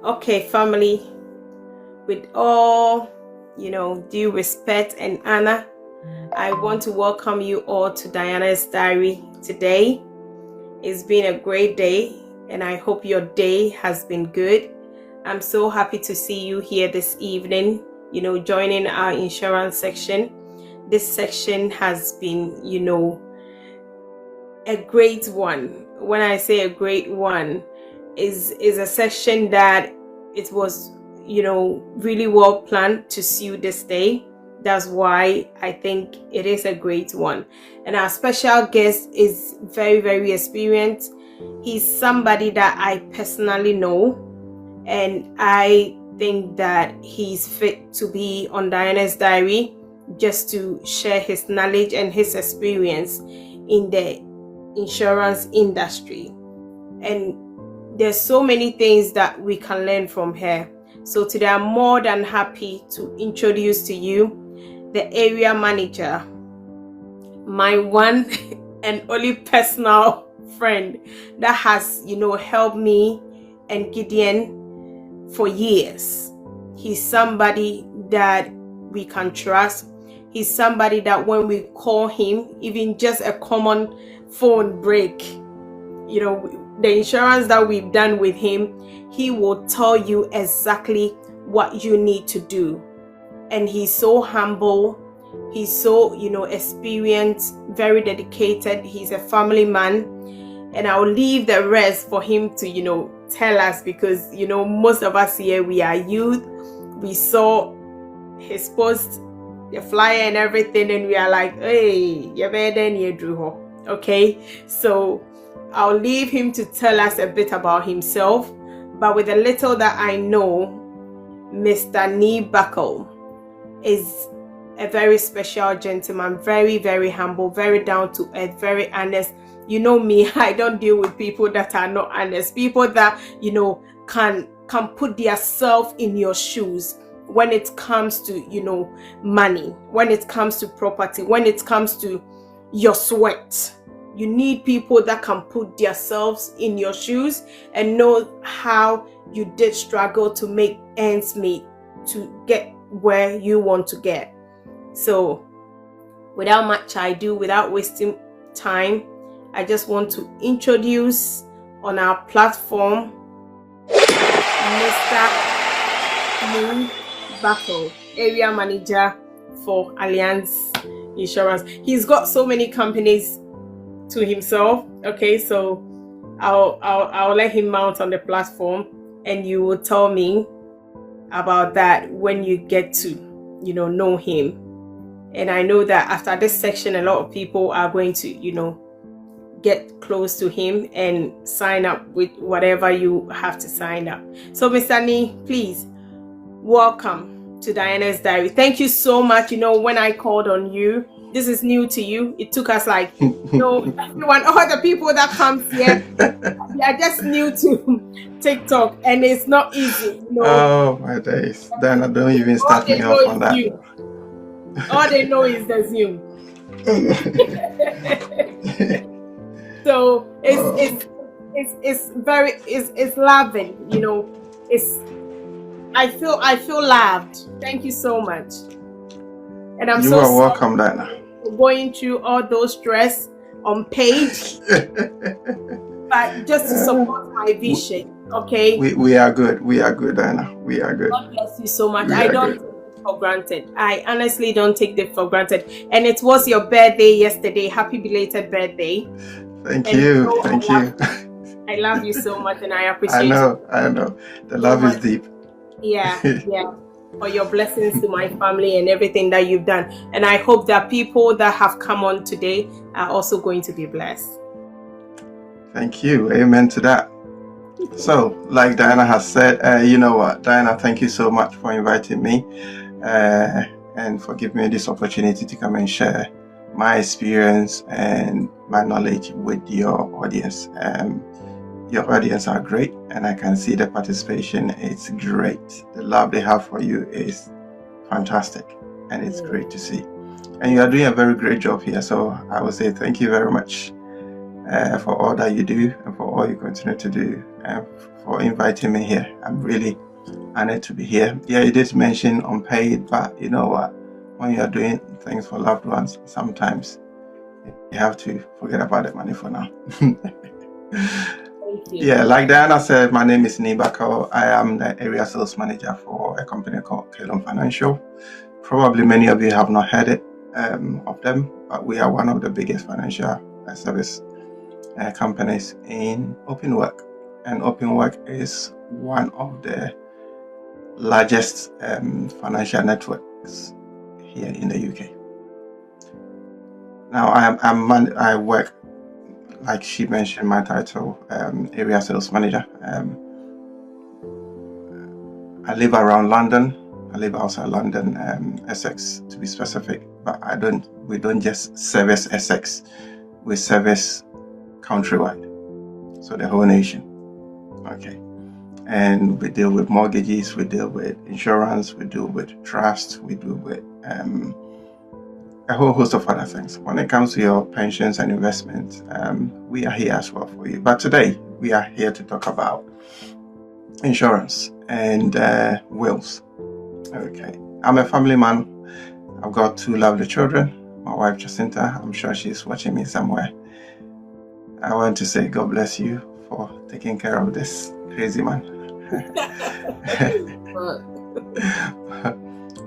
Okay, family, with all, due respect and honor, I want to welcome you all to Diana's Diary today. It's been a great day, and I hope your day has been good. I'm so happy to see you here this evening, joining our insurance section. This section has been, a great one. When I say a great one, is a section that it was, really well planned to suit this day. That's why I think it is a great one. And our special guest is very, very experienced. He's somebody that I personally know, and I think that he's fit to be on Diana's Diary just to share his knowledge and his experience in the insurance industry. And there's so many things that we can learn from her. So today I'm more than happy to introduce to you the area manager, my one and only personal friend that has, helped me and Gideon for years. He's somebody that we can trust. He's somebody that when we call him, even just a common phone break, the insurance that we've done with him, he will tell you exactly what you need to do. And he's so humble, he's so experienced, very dedicated. He's a family man, and I'll leave the rest for him to tell us, because most of us here, we are youth. We saw his post, the flyer and everything, and we are like, hey, you're better than you drew. Okay, so I'll leave him to tell us a bit about himself. But with the little that I know, Mr. Nee Buckle is a very special gentleman, very, very humble, very down to earth, very honest. You know me, I don't deal with people that are not honest, people that can put their self in your shoes when it comes to money, when it comes to property, when it comes to your sweat. You need people that can put themselves in your shoes and know how you did struggle to make ends meet to get where you want to get. So without much ado, without wasting time, I just want to introduce on our platform Mr. Nee Buckle, area manager for Allianz Insurance. He's got so many companies to himself. Okay, so I'll let him mount on the platform, and you will tell me about that when you get to know him. And I know that after this section, a lot of people are going to get close to him and sign up with whatever you have to sign up. So Mr. Nee, please welcome to Diana's Diary. Thank you so much. When I called on you, this is new to you. It took us like, everyone, all the people that comes here, they are just new to TikTok, and it's not easy. Oh my days! Then I don't even start me off on that. All they know is the Zoom. So it's loving. I feel loved. Thank you so much. And I'm You are welcome, Diana. Going through all those stress on page, but just to support my vision. Okay, we are good. We are good, Diana. We are good. God bless you so much. I don't take it for granted. I honestly don't take it for granted. And it was your birthday yesterday. Happy belated birthday. Thank you. Thank you. I love you so much, and I appreciate I know. The love is deep. Yeah. For your blessings to my family and everything that you've done. And I hope that people that have come on today are also going to be blessed. Thank you. Amen to that. So, like Diana has said, you know what, Diana, thank you so much for inviting me and for giving me this opportunity to come and share my experience and my knowledge with your audience. Your audience are great, and I can see the participation. It's great. The love they have for you is fantastic, and it's great to see. And you are doing a very great job here. So I would say thank you very much. for all that you do and for all you continue to do, and for inviting me here. I'm really honored to be here. Yeah, you did mention unpaid, but you know what? When you're doing things for loved ones, sometimes you have to forget about the money for now. Thank you. Yeah, like Diana said, my name is Nibako. I am the area sales manager for a company called Kalon Financial. Probably many of you have not heard it of them, but we are one of the biggest financial service companies in open work. And open work is one of the largest financial networks here in the UK. Now I work, like she mentioned, my title, area sales manager. I live around London. I live outside London, Essex to be specific. But we don't just service Essex. We service countrywide, so the whole nation. Okay, and we deal with mortgages, we deal with insurance, we deal with trust, we deal with a whole host of other things. When it comes to your pensions and investments, we are here as well for you. But today we are here to talk about insurance and wills. Okay, I'm a family man. I've got 2 lovely children. My wife Jacinta, I'm sure she's watching me somewhere. I want to say God bless you for taking care of this crazy man.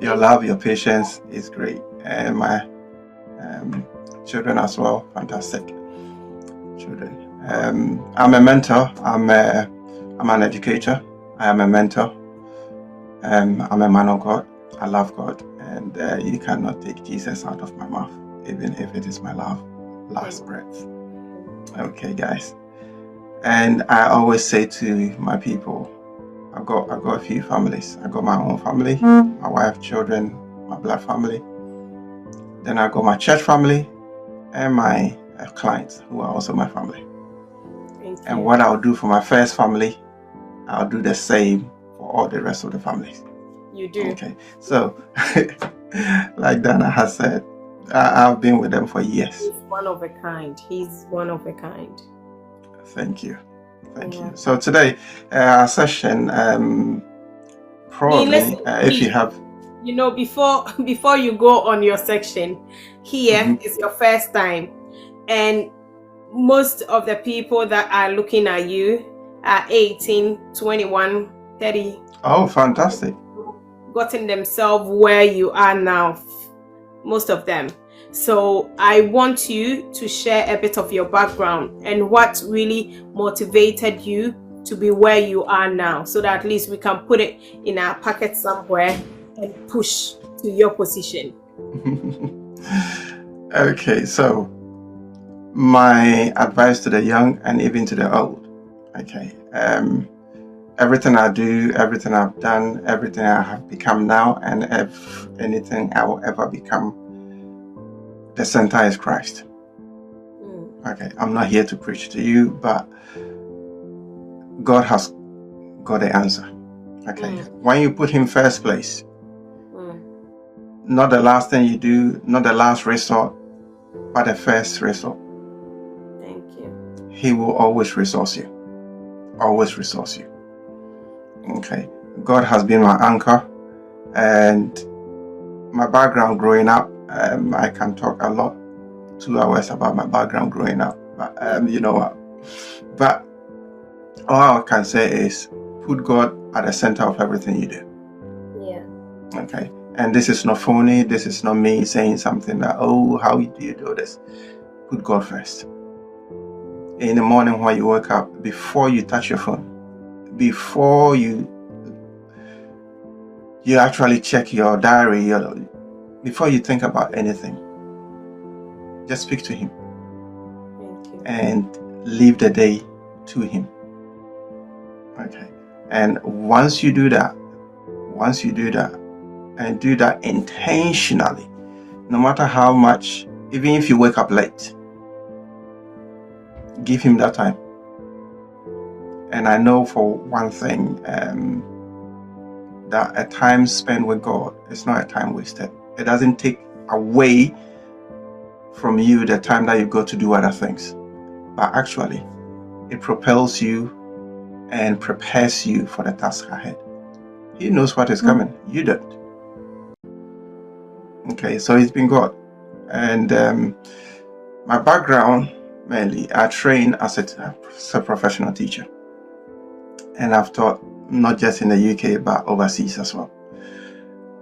Your love, your patience is great, and my children as well, fantastic children. I'm a mentor. I'm an educator. I am a mentor. I'm a man of God. I love God, and you cannot take Jesus out of my mouth, even if it is my last breath. Okay, guys. And I always say to my people, I've got a few families. I got my own family, my wife, children, my blood family. Then I got my church family and my clients who are also my family. And what I'll do for my first family, I'll do the same for all the rest of the families. You do. Okay. So, like Dana has said, I've been with them for years. He's one of a kind. He's one of a kind. Thank you. Thank you. So today, our session, probably, if you have... You know, before you go on your section, here is your first time. And most of the people that are looking at you are 18, 21, 30. Oh, fantastic. Gotten themselves where you are now, most of them. So I want you to share a bit of your background and what really motivated you to be where you are now, so that at least we can put it in our pocket somewhere and push to your position. Okay, so my advice to the young and even to the old. Okay, everything I do, everything I've done, everything I have become now, and if anything I will ever become, the center is Christ. Okay, I'm not here to preach to you, but God has got the answer. Okay, when you put Him first place, not the last thing you do, not the last resort, but the first resort. Thank you. He will always resource you. Always resource you. Okay, God has been my anchor, and my background growing up, I can talk a lot, 2 hours about my background growing up, but you know what? But all I can say is put God at the center of everything you do. Yeah. Okay, and this is not phony. This is not me saying something that, oh, how do you do this? Put God first. In the morning when you wake up, before you touch your phone, before you actually check your diary, before you think about anything, just speak to Him. Thank you. And leave the day to Him. Okay. And once you do that, and do that intentionally, no matter how much, even if you wake up late, give Him that time. And I know for one thing, that a time spent with God is not a time wasted. It doesn't take away from you the time that you go to do other things. but actually it propels you and prepares you for the task ahead. He knows what is coming. You don't. Okay, so it's been God. And my background, mainly, I train as a professional teacher. And I've taught not just in the UK, but overseas as well.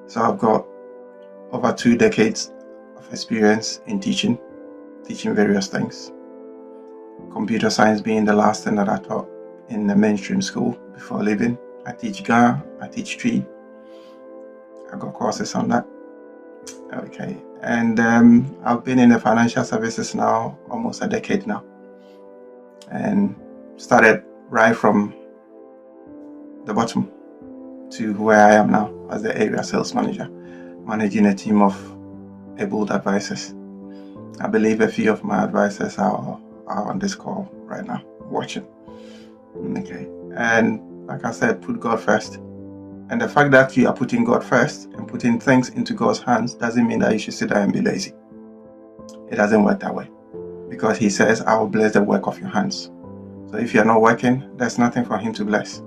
So I've got over 2 decades of experience in teaching various things. Computer science being the last thing that I taught in the mainstream school before leaving. I teach Ga, I teach Tree. I got courses on that. Okay, and I've been in the financial services now almost a decade now, and started right from the bottom to where I am now as the area sales manager, managing a team of able advisors. I believe a few of my advisors are on this call right now watching. Okay, and like I said, put God first. And the fact that you are putting God first and putting things into God's hands doesn't mean that you should sit there and be lazy. It doesn't work that way, because He says, I will bless the work of your hands. So if you're not working, there's nothing for Him to bless.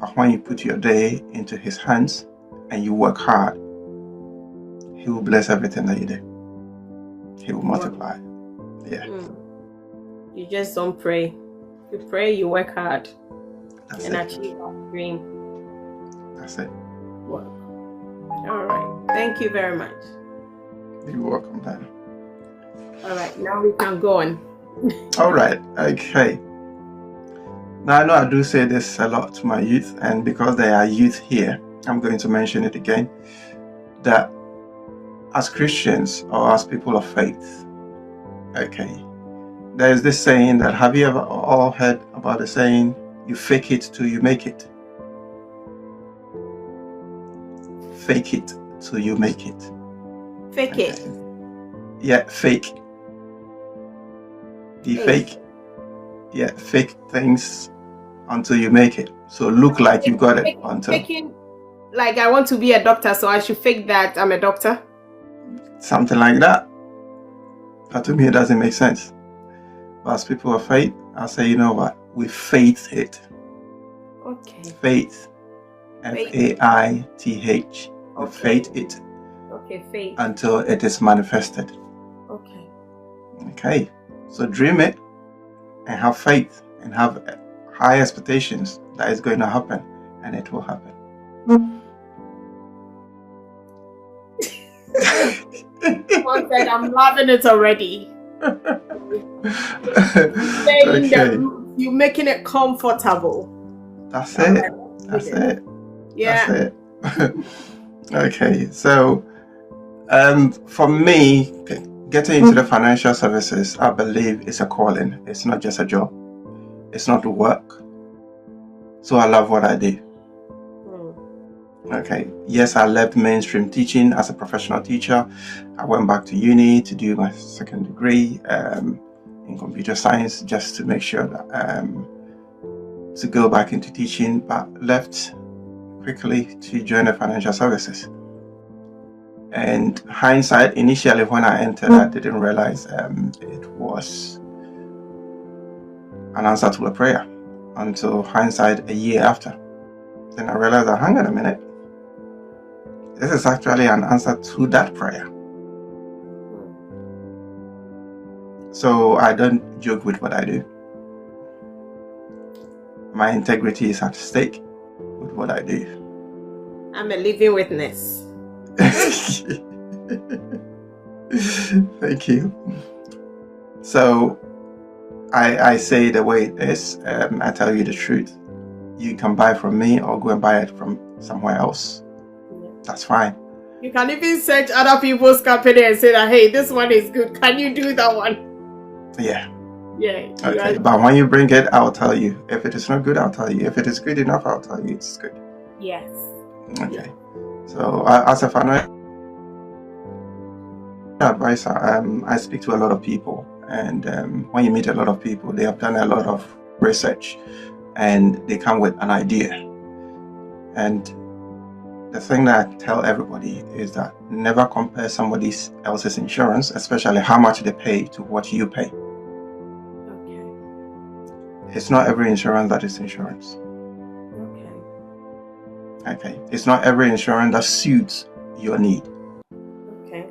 But when you put your day into His hands and you work hard, He will bless everything that you do. He will multiply. Yeah. You just don't pray. You pray, you work hard. That's and it. achieve our dream. That's it. Work. All right. Thank you very much. You're welcome, Dan. All right. Now we can go on. All right. Okay. Now, I know I do say this a lot to my youth, and because there are youth here, I'm going to mention it again, that as Christians or as people of faith, okay, there is this saying that, have you ever all heard about the saying, you fake it till you make it? Fake it till you make it. Fake Okay. it. Yeah, fake. Be fake. Yeah, fake things until you make it. So look like you got it until. Faking, like I want to be a doctor, so I should fake that I'm a doctor. Something like that. But to me, it doesn't make sense. But as people of faith, I'll say, you know what? We faith it. Okay. Faith. Faith. We faith it. Okay, faith. Until it is manifested. Okay. Okay. So dream it and have faith and have high expectations that it's going to happen, and it will happen. One said, I'm loving it already. Okay. You're making it comfortable. That's it. That's it. Yeah. That's it. Okay. So, for me, getting into the financial services, I believe it's a calling. It's not just a job. It's not work. So I love what I do. Okay. Yes, I left mainstream teaching as a professional teacher. I went back to uni to do my second degree in computer science, just to make sure that to go back into teaching, but left quickly to join the financial services. And hindsight, initially when I entered, I didn't realize it was an answer to a prayer until hindsight a year after. Then I realized that, hang on a minute, this is actually an answer to that prayer. So I don't joke with what I do. My integrity is at stake with what I do. I'm a living witness. Thank you. So I say the way it is. I tell you the truth. You can buy from me or go and buy it from somewhere else. That's fine. You can even search other people's company and say that, hey, this one is good. Can you do that one? Yeah. Yeah. Okay. But when you bring it, I'll tell you. If it is not good, I'll tell you. If it is good enough, I'll tell you it's good. Yes. Okay. So as a financial advisor, I speak to a lot of people, and when you meet a lot of people, they have done a lot of research, and they come with an idea. And the thing that I tell everybody is that never compare somebody else's insurance, especially how much they pay, to what you pay. It's not every insurance that is insurance. Okay. It's not every insurance that suits your need. Okay.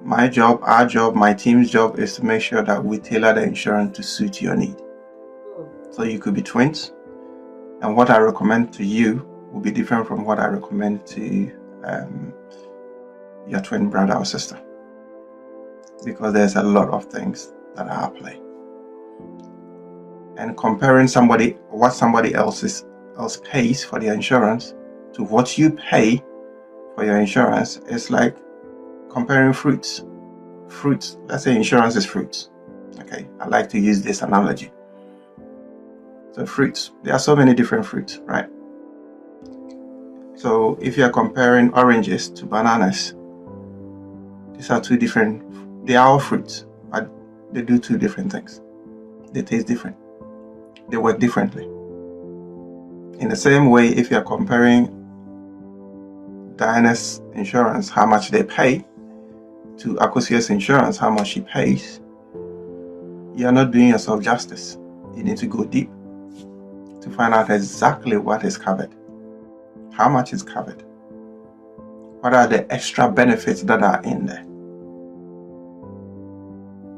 My job, our job, my team's job is to make sure that we tailor the insurance to suit your need. So you could be twins, and what I recommend to you will be different from what I recommend to your twin brother or sister, because there's a lot of things that are at play. And comparing what somebody else pays for their insurance to what you pay for your insurance is like comparing fruits. Let's say insurance is fruits. Okay, I like to use this analogy. So fruits, there are so many different fruits, right? So if you're comparing oranges to bananas, these are they are all fruits, but they do two different things. They taste different. They work differently. In the same way, if you're comparing Diana's insurance, how much they pay, to Akosia's insurance, how much she pays, you're not doing yourself justice. You need to go deep to find out exactly what is covered, how much is covered, what are the extra benefits that are in there.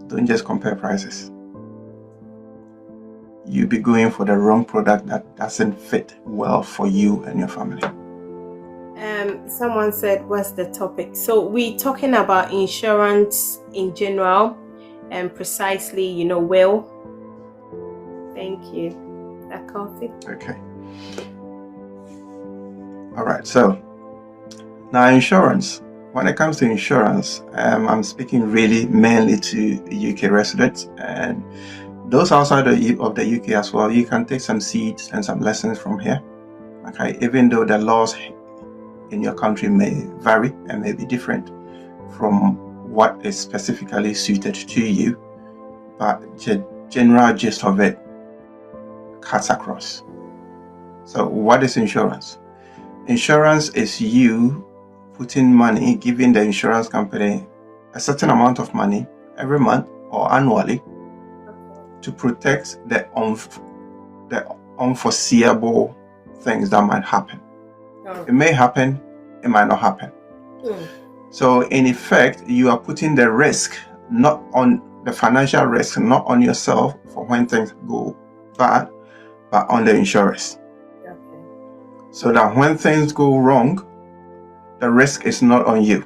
Don't just compare prices. You'll be going for the wrong product that doesn't fit well for you and your family. Someone said, what's the topic? So we're talking about insurance in general and precisely, will. Thank you. That coffee. Okay. All right. So now insurance. When it comes to insurance, I'm speaking really mainly to UK residents, and those outside of the UK as well. You can take some seeds and some lessons from here. Okay. Even though the laws in your country may vary and may be different from what is specifically suited to you, but the general gist of it cuts across. So what is insurance? Insurance is you putting money, giving the insurance company a certain amount of money every month or annually to protect the unforeseeable things that might happen. It may happen, it might not happen. So in effect, you are putting the risk, not on the financial risk, not on yourself for when things go bad, but on the insurers. So that when things go wrong, the risk is not on you.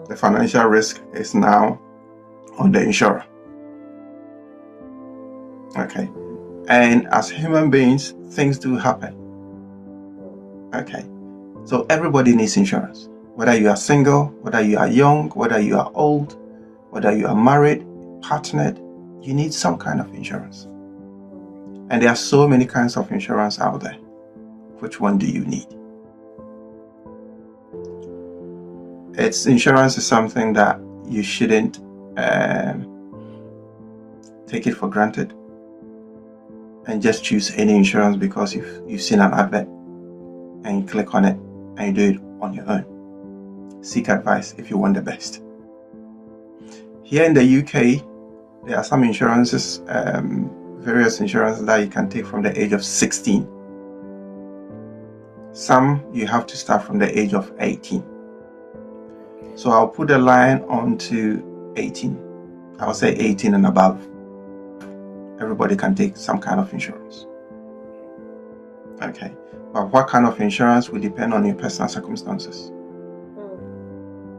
The financial risk is now on the insurer. Okay. And as human beings, things do happen. Okay. So everybody needs insurance. Whether you are single, whether you are young, whether you are old, whether you are married, partnered, you need some kind of insurance. And there are so many kinds of insurance out there. Which one do you need? Insurance is something that you shouldn't take it for granted and just choose any insurance because you've seen an advert and you click on it and you do it on your own. Seek advice if you want the best. Here in the UK, there are some insurances, various insurances that you can take from the age of 16. Some you have to start from the age of 18. So I'll put a line onto 18. I'll say 18 and above. Everybody can take some kind of insurance. Okay. But what kind of insurance will depend on your personal circumstances.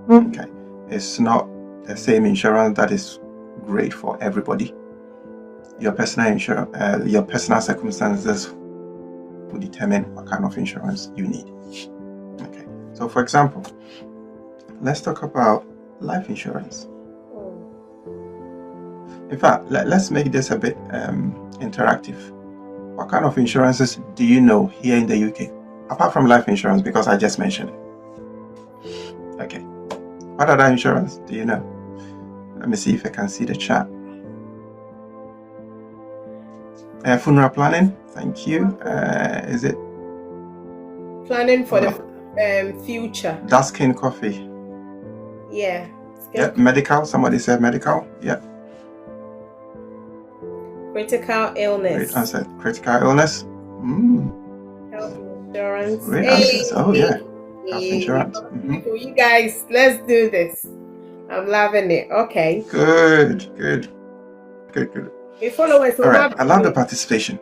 Okay. It's not the same insurance that is great for everybody. Your personal circumstances will determine what kind of insurance you need. Okay. So for example, let's talk about life insurance. In fact, let's make this a bit interactive. What kind of insurances do you know here in the UK? Apart from life insurance, because I just mentioned it. Okay. What other insurance do you know? Let me see if I can see the chat. Funeral planning. Thank you. Is it? Planning for the future. Daskin coffee. Yeah. Yep. Medical. Somebody said medical. Yep. Critical illness. Great answer. Critical illness. Health insurance. Great answers. Oh yeah. Health insurance. You guys, let's do this. I'm loving it. Okay. Good. We follow us. All right. I love the participation.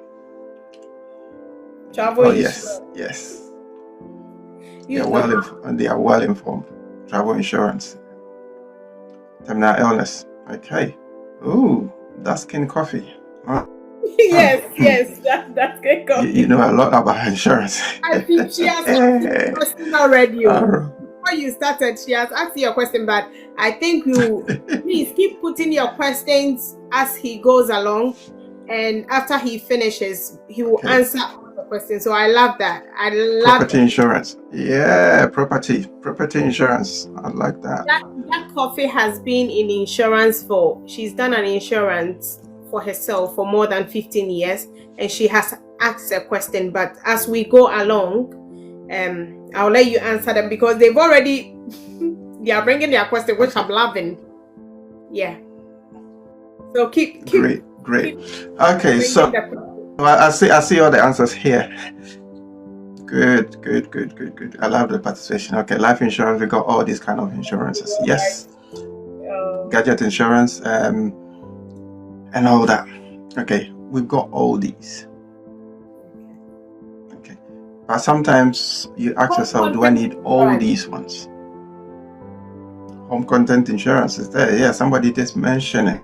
Travel insurance. Yes. They are well informed. Travel insurance. Terminal illness. Okay. Ooh, dark skin coffee. Yes, that's good coffee. You know a lot about insurance. I think she has asked a question already. Before you started, she has asked you a question, but I think you please keep putting your questions as he goes along, and after he finishes, he will answer all the questions. So I love that. I love property insurance. Yeah, property insurance. I like that. That coffee has been in insurance she's done an insurance for herself for more than 15 years, and she has asked a question, but as we go along, I'll let you answer them because they are bringing their question, which I'm loving. Yeah. So keep great. Okay, so I see all the answers here. Good. I love the participation. Okay, life insurance, we got all these kind of insurances. Yes. Gadget insurance, and all that. Okay, we've got all these. Okay, but sometimes you ask yourself, do I need all these ones? Home content insurance is there. Yeah, somebody just mentioned it.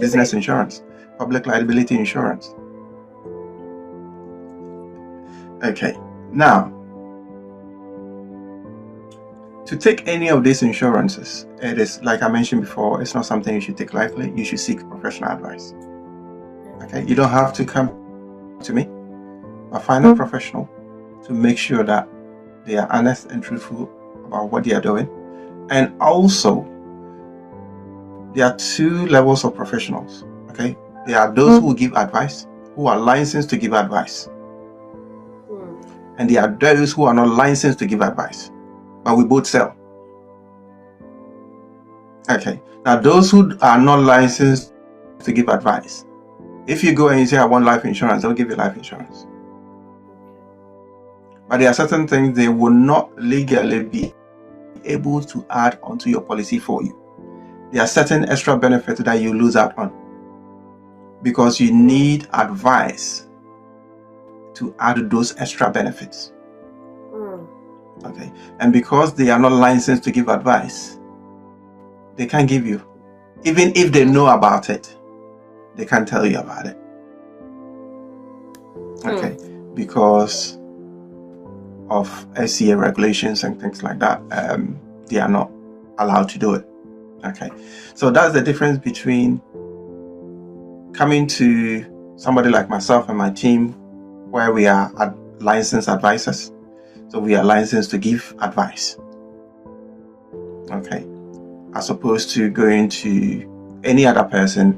Business insurance, public liability insurance. Okay, now to take any of these insurances, it is, like I mentioned before, it's not something you should take lightly. You should seek professional advice. Okay, you don't have to come to me, but find a professional to make sure that they are honest and truthful about what they are doing. And also, there are two levels of professionals. Okay, there are those who give advice, who are licensed to give advice, and there are those who are not licensed to give advice, but we both sell. Okay, now those who are not licensed to give advice, if you go and you say I want life insurance, they'll give you life insurance, but there are certain things they will not legally be able to add onto your policy for you. There are certain extra benefits that you lose out on because you need advice to add those extra benefits. Okay, and because they are not licensed to give advice, they can't give you. Even if they know about it, they can't tell you about it. Okay, because of SCA regulations and things like that, they are not allowed to do it. Okay, so that's the difference between coming to somebody like myself and my team, where we are licensed advisors. So we are licensed to give advice. Okay, as opposed to going to any other person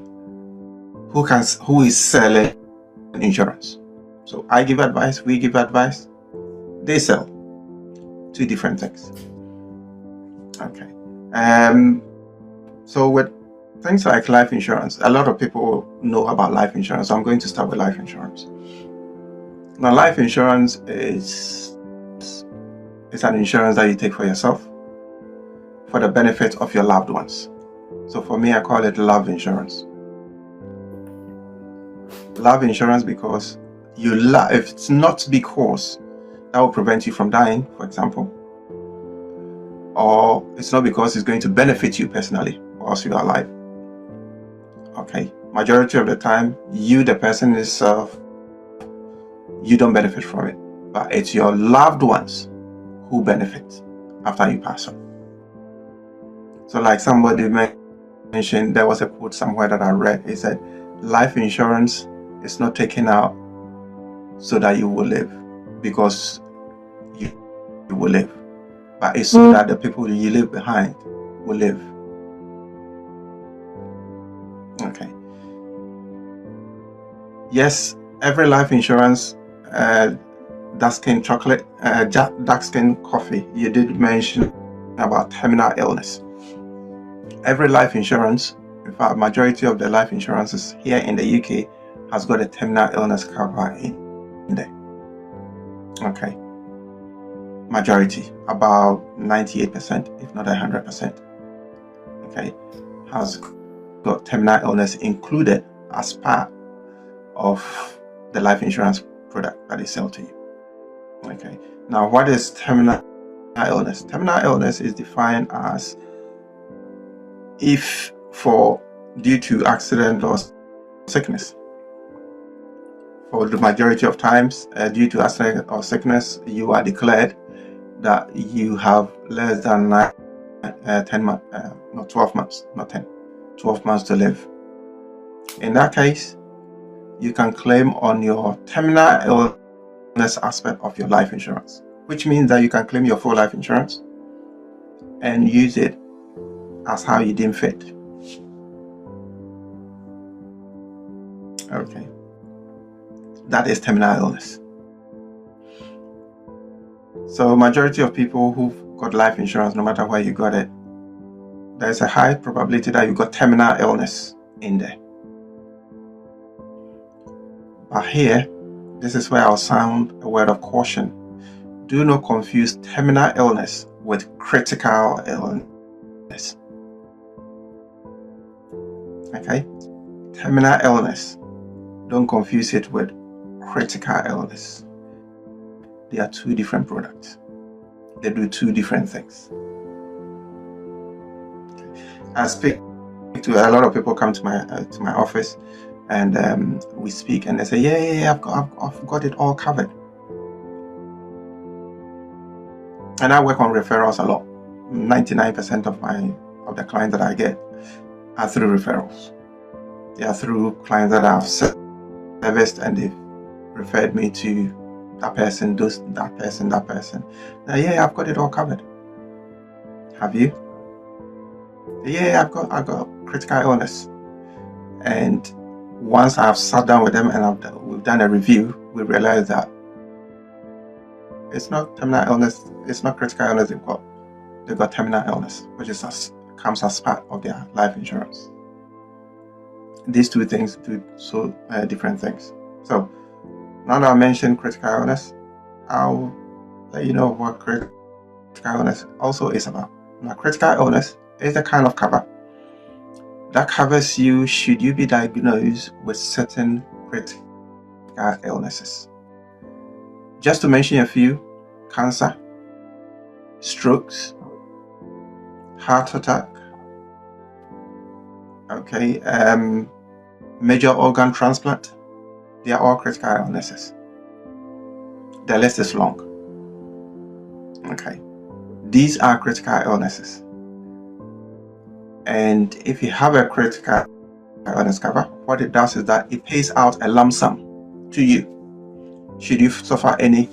who is selling insurance. So I give advice, we give advice, they sell. Two different things. Okay. So with things like life insurance, a lot of people know about life insurance. So I'm going to start with life insurance. Now, life insurance is an insurance that you take for yourself for the benefit of your loved ones. So for me, I call it love insurance. Love insurance because you love. If it's not because that will prevent you from dying, for example, or it's not because it's going to benefit you personally whilst you are alive. Okay, majority of the time, you, the person itself, you don't benefit from it, but it's your loved ones who benefit after you pass on. So like somebody mentioned, there was a quote somewhere that I read. It said, life insurance is not taken out so that you will live, because you will live, but it's so that the people you leave behind will live. Okay. Yes, every life insurance, dark skin chocolate, dark skin coffee, you did mention about terminal illness. Every life insurance In fact, majority of the life insurances here in the UK has got a terminal illness cover in there. Okay. Majority, about 98%, if not 100%. Okay. Has got terminal illness included as part of the life insurance product that they sell to you. Okay. Now, what is terminal illness? Terminal illness is defined as if due to accident or sickness. For the majority of times, due to accident or sickness, you are declared that you have less than 12 months, not 10, 12 months to live. In that case, you can claim on your terminal illness aspect of your life insurance, which means that you can claim your full life insurance and use it as how you deem fit. Okay. That is terminal illness. So majority of people who've got life insurance, no matter where you got it, there's a high probability that you got terminal illness in there. But here, this is where I'll sound a word of caution. Do not confuse terminal illness with critical illness. Okay? Terminal illness. Don't confuse it with critical illness. They are two different products. They do two different things. I speak to a lot of people come to my office, and we speak, and they say, "Yeah, I've got it all covered." And I work on referrals a lot. 99% of the clients that I get are through referrals. They are through clients that I've serviced, and they've referred me to that person, that person. Yeah, I've got it all covered. Have you? Yeah, I've got critical illness. And once I've sat down with them and we've done a review, we realize that it's not terminal illness, it's not critical illness they've got terminal illness, which comes as part of their life insurance. These two things do so different things. So now that I mentioned critical illness, I'll let you know what critical illness also is about. Now, critical illness is the kind of cover that covers you should you be diagnosed with certain critical illnesses. Just to mention a few: cancer, strokes, heart attack, okay, major organ transplant. They are all critical illnesses. The list is long. Okay. These are critical illnesses. And if you have a critical illness cover, what it does is that it pays out a lump sum to you should you suffer any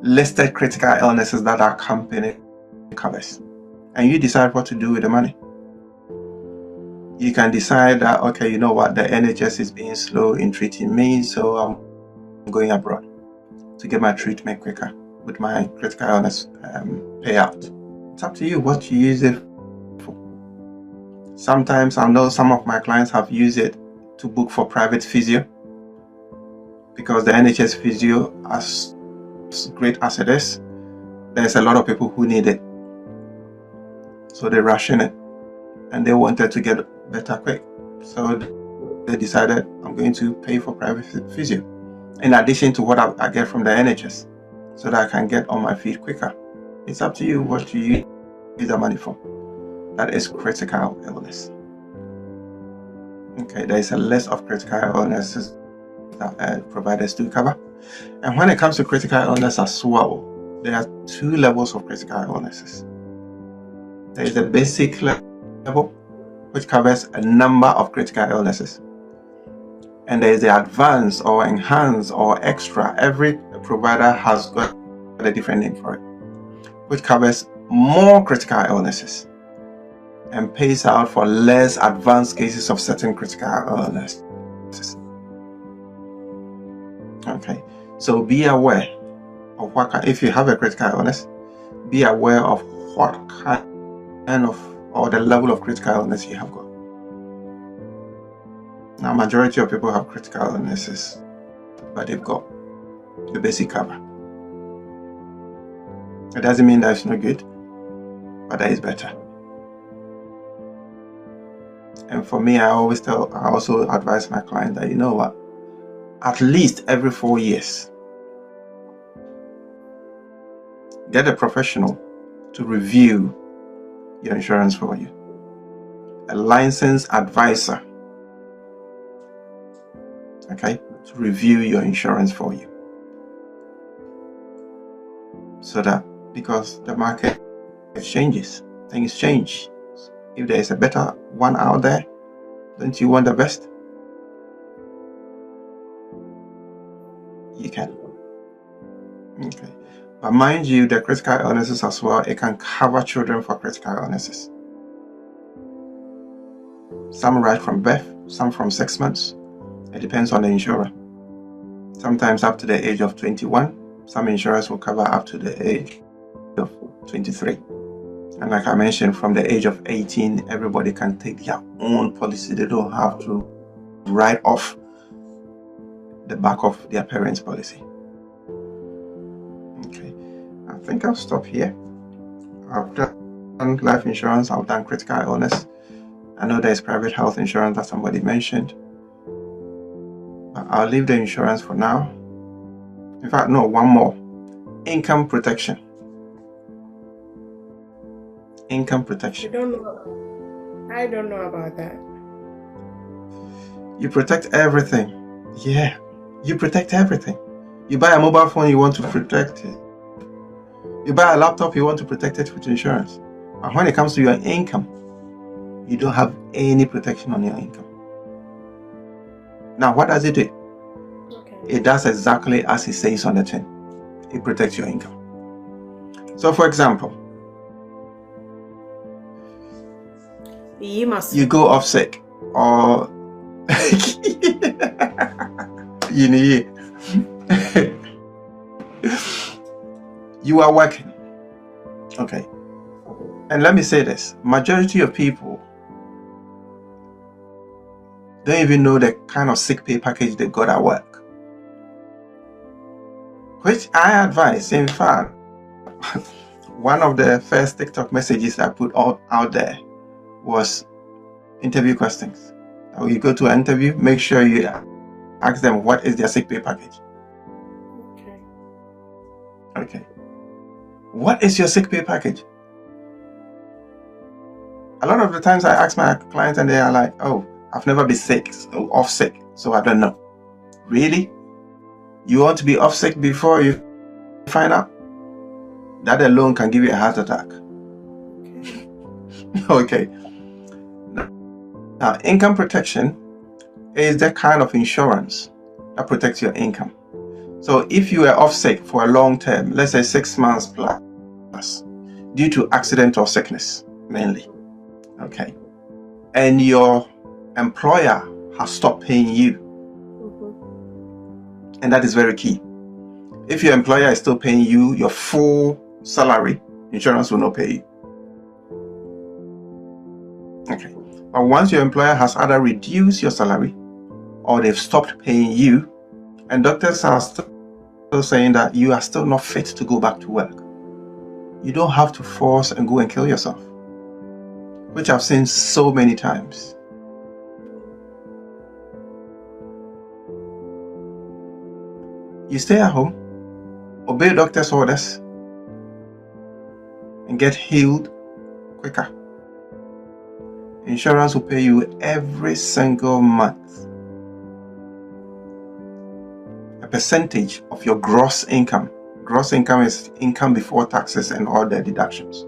listed critical illnesses that our company covers. And you decide what to do with the money. You can decide that, okay, you know what, the NHS is being slow in treating me, so I'm going abroad to get my treatment quicker with my critical illness payout. It's up to you what you use it for. Sometimes I know some of my clients have used it to book for private physio, because the NHS physio, as great as it is, there's a lot of people who need it. So they ration it, and they wanted to get better quick. So they decided, I'm going to pay for private physio in addition to what I get from the NHS, so that I can get on my feet quicker. It's up to you what you use the money for. That is critical illness. Okay, there is a list of critical illnesses that providers do cover. And when it comes to critical illness as well, there are two levels of critical illnesses. There is the basic level, which covers a number of critical illnesses. And there is the advanced or enhanced or extra. Every provider has got a different name for it, which covers more critical illnesses and pays out for less advanced cases of certain critical illnesses. Okay, so be aware of if you have a critical illness, be aware of what kind of or the level of critical illness you have got. Now, majority of people have critical illnesses, but they've got the basic cover. It doesn't mean that it's not good, but that is better. And for me, I also advise my client that, you know what, at least every 4 years, get a professional to review your insurance for you. A licensed advisor, okay, to review your insurance for you. So that, because the market changes, things change. If there is a better one out there, don't you want the best? You can. Okay. But mind you, the critical illnesses as well, it can cover children for critical illnesses. Some right from birth, some from 6 months. It depends on the insurer. Sometimes up to the age of 21. Some insurers will cover up to the age of 23. And like I mentioned, from the age of 18, everybody can take their own policy. They don't have to write off the back of their parents' policy. Okay, I think I'll stop here. I've done life insurance, I've done critical illness. I know there's private health insurance that somebody mentioned. But I'll leave the insurance for now. In fact, no, one more. Income protection. Income protection. I don't know about that. You protect everything. Yeah, you protect everything. You buy a mobile phone, you want to protect it. You buy a laptop, you want to protect it with insurance. And when it comes to your income, you don't have any protection on your income. Now, what does it do? Okay. It does exactly as it says on the tin. It protects your income. So, for example, you go off sick, or you are working. Okay. And let me say this, majority of people don't even know the kind of sick pay package they got at work. Which I advise. In fact, one of the first TikTok messages I put out there was interview questions. When you go to an interview, make sure you ask them what is their sick pay package. Okay. What is your sick pay package? A lot of the times I ask my clients and they are like, oh, I've never been sick, off sick, so I don't know. Really? You want to be off sick before you find out? That alone can give you a heart attack. Okay. Now, income protection is the kind of insurance that protects your income. So if you are off sick for a long term, let's say 6 months plus, due to accident or sickness, mainly, okay, and your employer has stopped paying you, and that is very key. If your employer is still paying you your full salary, insurance will not pay you. Okay. But once your employer has either reduced your salary or they've stopped paying you, and doctors are still saying that you are still not fit to go back to work, you don't have to force and go and kill yourself, which I've seen so many times. You stay at home, obey doctor's orders, and get healed quicker. Insurance will pay you every single month a percentage of your gross income. Gross income is income before taxes and all the deductions.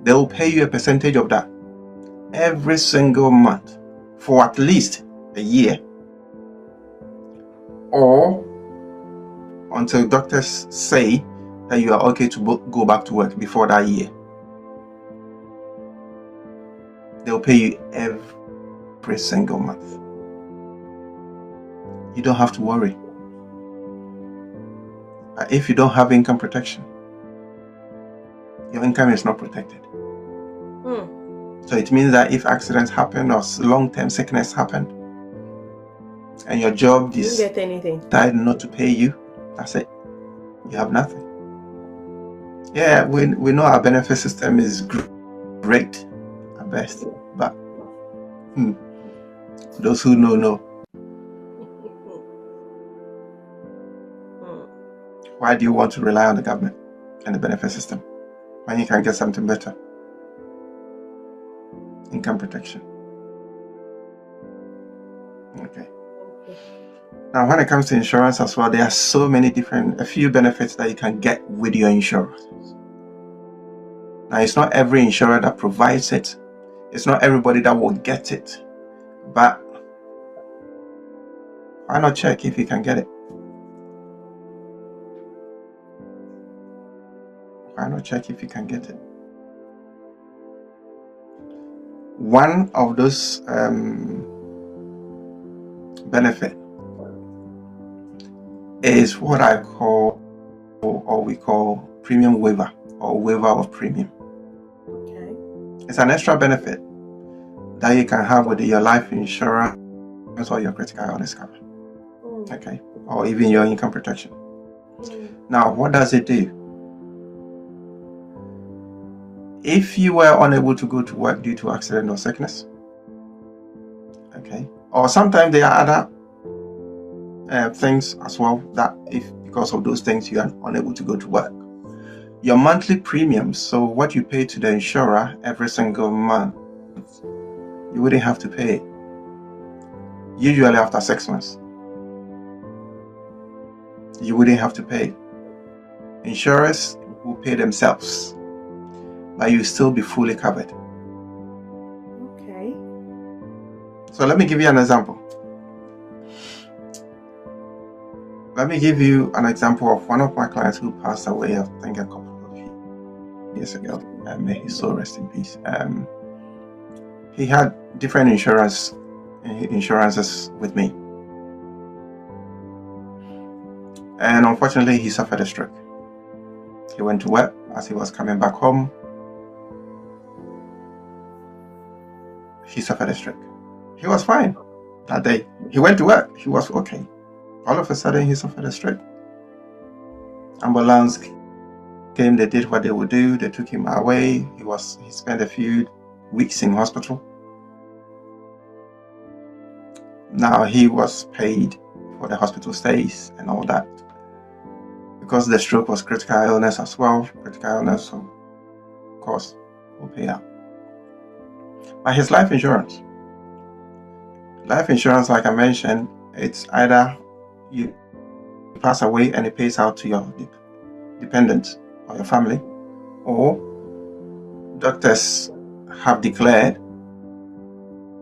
They will pay you a percentage of that every single month for at least a year, or until doctors say that you are okay to go back to work before that year. They'll pay you every single month. You don't have to worry. But if you don't have income protection, your income is not protected. So it means that if accidents happen or long-term sickness happen, and your job You don't get anything. decide not to pay you, that's it. You have nothing. Yeah, we know our benefit system is great at best, but those who know. Why do you want to rely on the government and the benefit system when you can get something better? Income protection. Okay. Now, when it comes to insurance as well, there are so many a few benefits that you can get with your insurance. Now, it's not every insurer that provides it. It's not everybody that will get it. But why not check if you can get it? Why not check if you can get it? One of those benefit is what I call, or we call, premium waiver or waiver of premium. Okay. It's an extra benefit that you can have with your life insurance or your critical illness cover. Okay, or even your income protection. Now, what does it do? If you were unable to go to work due to accident or sickness, okay, or sometimes there are other things as well that if because of those things you are unable to go to work, your monthly premiums, so what you pay to the insurer every single month, you wouldn't have to pay it. Usually after 6 months, you wouldn't have to pay. Insurers will pay themselves, but you still be fully covered. Okay. So let me give you an example. Let me give you an example of one of my clients who passed away, I think, a couple of years ago. May his soul rest in peace. He had different insurances with me. And unfortunately, he suffered a stroke. He went to work. As he was coming back home, he suffered a stroke. He was fine that day. He went to work. He was okay. All of a sudden, he suffered a stroke. Ambulance came. They did what they would do. They took him away. He spent a few weeks in hospital. Now he was paid for the hospital stays and all that. Because the stroke was critical illness as well. Critical illness, of course, will pay out. But his life insurance, like I mentioned, it's either you pass away and it pays out to your dependents or your family, or doctors have declared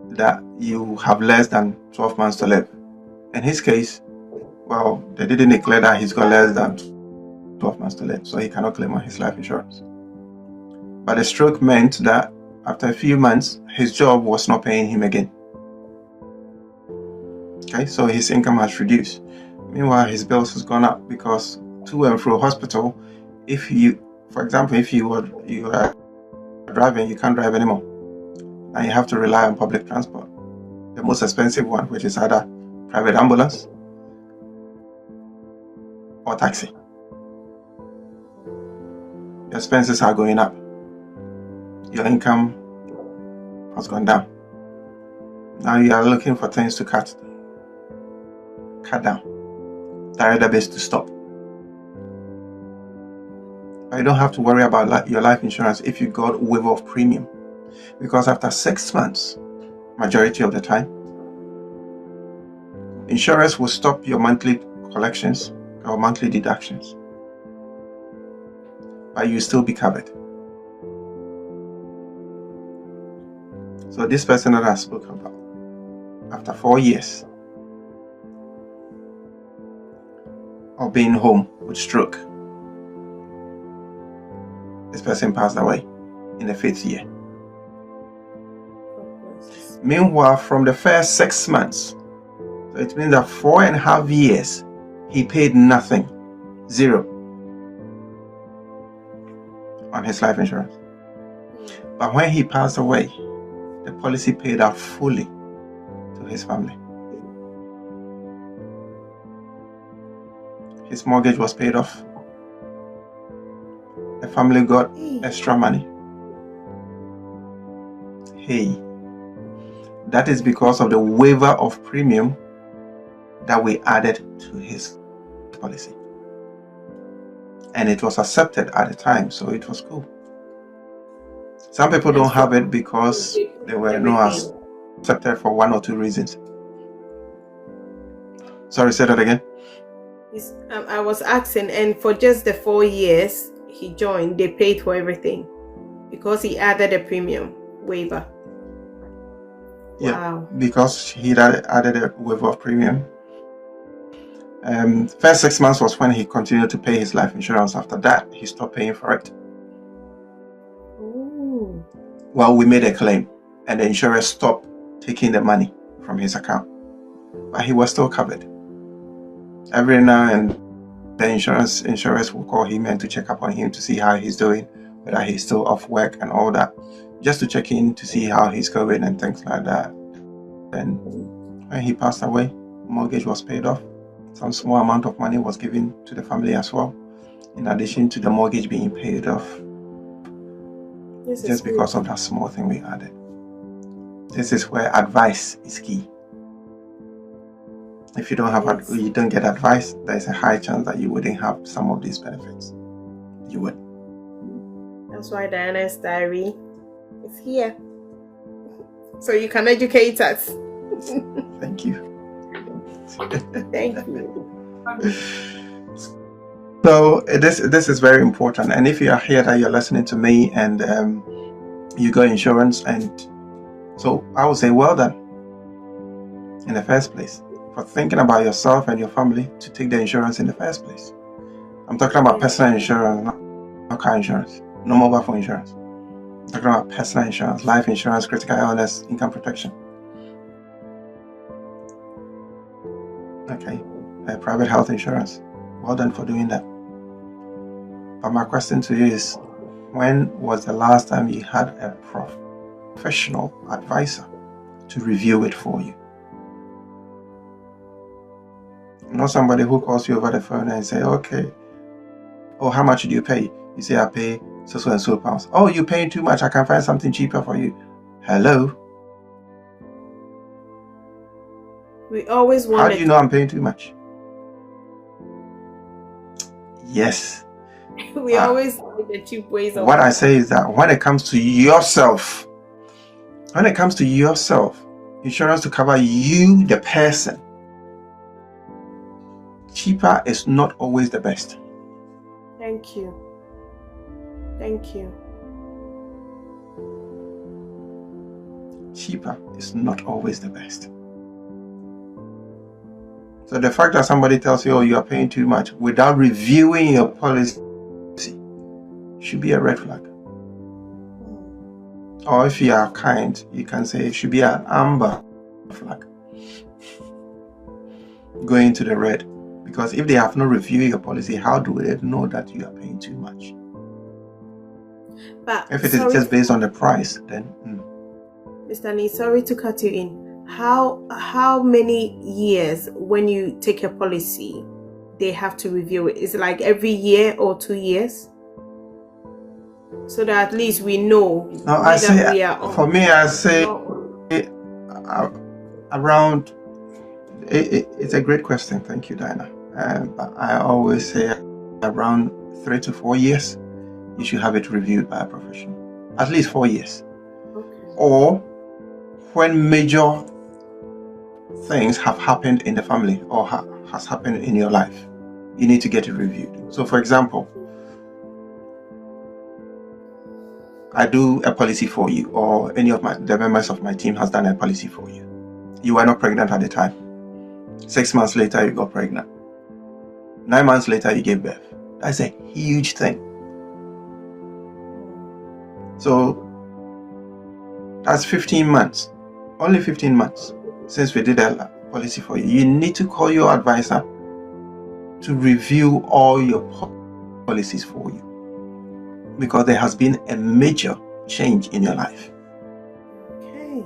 that you have less than 12 months to live. In his case, well, they didn't declare that he's got less than 12 months to live, so he cannot claim on his life insurance. But the stroke meant that after a few months, his job was not paying him again. Okay, so his income has reduced. Meanwhile, his bills has gone up because to and fro hospital, for example, if you are driving, you can't drive anymore. And you have to rely on public transport. The most expensive one, which is either private ambulance or taxi. Your expenses are going up. Your income has gone down. Now you are looking for things to cut down. Direct debits to stop. But you don't have to worry about your life insurance if you got waiver of premium, because after 6 months, majority of the time, insurers will stop your monthly collections or monthly deductions, but you still be covered. So this person that I spoke about, after 4 years of being home with stroke, this person passed away in the 5th year. Meanwhile, from the first 6 months, so it means that 4.5 years, he paid nothing, zero, on his life insurance. But when he passed away, the policy paid out fully to his family. His mortgage was paid off. The family got extra money. Hey, that is because of the waiver of premium that we added to his policy. And it was accepted at the time, so it was cool. Some people don't have it because they were not accepted for one or two reasons. Sorry, say that again. I was asking, and for just the 4 years he joined, they paid for everything because he added a premium waiver. Yeah, wow. Because he added a waiver of premium. First 6 months was when he continued to pay his life insurance. After that, he stopped paying for it. Ooh. Well, we made a claim, and the insurer stopped taking the money from his account, but he was still covered. Every now and then, insurers will call him and to check up on him to see how he's doing, whether he's still off work and all that, just to check in to see how he's going and things like that. Then, when he passed away, mortgage was paid off. Some small amount of money was given to the family as well, in addition to the mortgage being paid off. Just because of that small thing we added. This is where advice is key. If you don't get advice, there's a high chance that you wouldn't have some of these benefits. You would. That's why Diana's diary is here, so you can educate us. Thank you. Thank you. So this is very important, and if you are here that you're listening to me and you got insurance, and so I would say well done in the first place for thinking about yourself and your family to take the insurance in the first place. I'm talking about personal insurance, not car insurance, no mobile phone insurance. I'm talking about personal insurance, life insurance, critical illness, income protection. Okay, private health insurance. Well done for doing that. But my question to you is, when was the last time you had a professional advisor to review it for you? Not somebody who calls you over the phone and say, okay, oh, how much do you pay? You say, I pay so and so pounds. Oh, you're paying too much. I can find something cheaper for you. Hello? We always want. How do you know I'm paying too much? Yes. We always need the cheap ways of. What I say is that when it comes to yourself, insurance to cover you, the person, cheaper is not always the best. Thank you. Thank you. Cheaper is not always the best. So the fact that somebody tells you, oh, you are paying too much without reviewing your policy should be a red flag. Or if you are kind, you can say it should be an amber flag. Going to the red. Because if they have not reviewed your policy, how do they know that you are paying too much? But if it is just based on the price, then... Mr. Nee, sorry to cut you in. How many years when you take a policy they have to review it? Is it like every year or 2 years? So that at least we know. No, I say for me, I say around. It's a great question. Thank you, Diana. But I always say around 3 to 4 years, you should have it reviewed by a professional. At least 4 years. Okay. Or when major things have happened in the family or has happened in your life, you need to get it reviewed. So, for example, I do a policy for you, or any of the members of my team has done a policy for you. You were not pregnant at the time. 6 months later, you got pregnant. 9 months later, you gave birth. That's a huge thing. So that's 15 months. Only 15 months since we did a policy for you. You need to call your advisor to review all your policies for you, because there has been a major change in your life. Okay.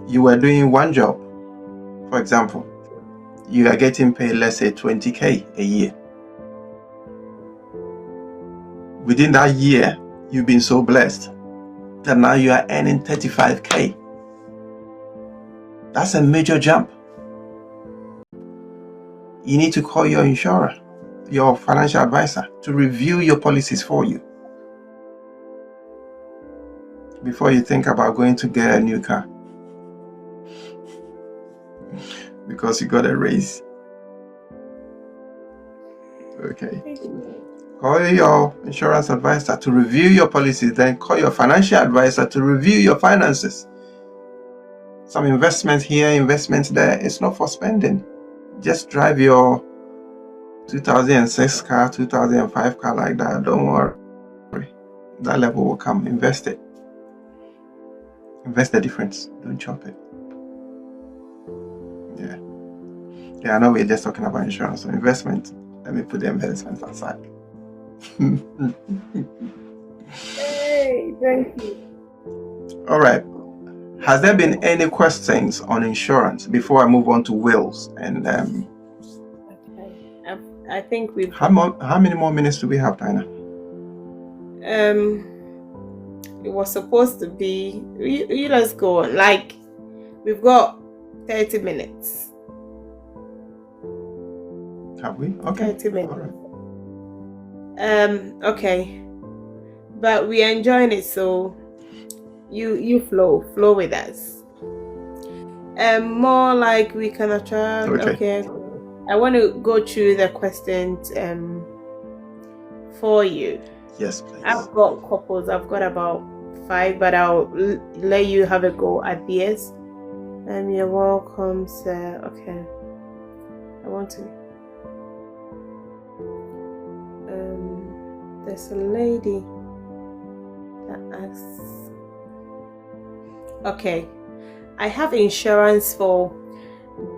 you were doing one job, for example, you are getting paid, let's say 20K a year. Within that year, you've been so blessed that now you are earning 35K. That's a major jump. You need to call your insurer, your financial advisor, to review your policies for you before you think about going to get a new car because you got a raise. Okay. Call your insurance advisor to review your policies, then call your financial advisor to review your finances. Some investments here, investments there. It's not for spending. Just drive your 2006 car, 2005 car like that. Don't worry. That level will come. Invest it. Invest the difference. Don't chop it. Yeah, I know we're just talking about insurance. So investment, let me put the investment aside. Hey, thank you. All right. Has there been any questions on insurance before I move on to wills? And Okay. I think we've. how many more minutes do we have, Dinah? It was supposed to be. You let's go on. Like, we've got 30 minutes. Have we? Okay. 30 minutes. All right. Okay, but we're enjoying it, so you flow with us. More like we can attract. Okay. I want to go through the questions for you. Yes, please. I've got couples. I've got about 5, but I'll let you have a go at these. You're welcome, sir. Okay. I want to. There's a lady that asks. Okay, I have insurance for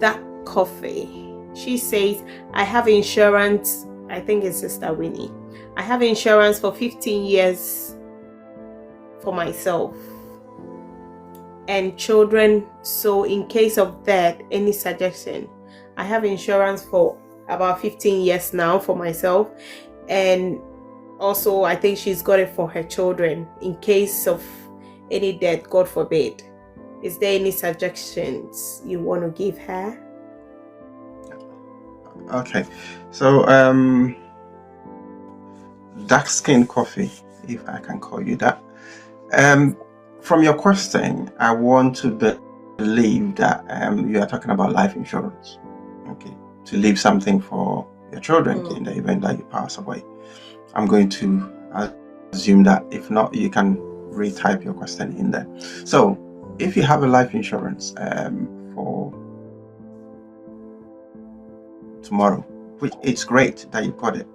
that coffee. She says, I have insurance. I think it's Sister Winnie. I have insurance for 15 years for myself and children. So in case of that, any suggestion? I have insurance for about 15 years now for myself, and also I think she's got it for her children in case of any death, God forbid. Is there any suggestions you want to give her? Okay, so dark skin coffee, if I can call you that. From your question, I want to believe that you are talking about life insurance. Okay, to leave something for your children in the event that you pass away. I'm going to assume that. If not, you can retype your question in there. So if you have a life insurance for tomorrow, which it's great that you got it,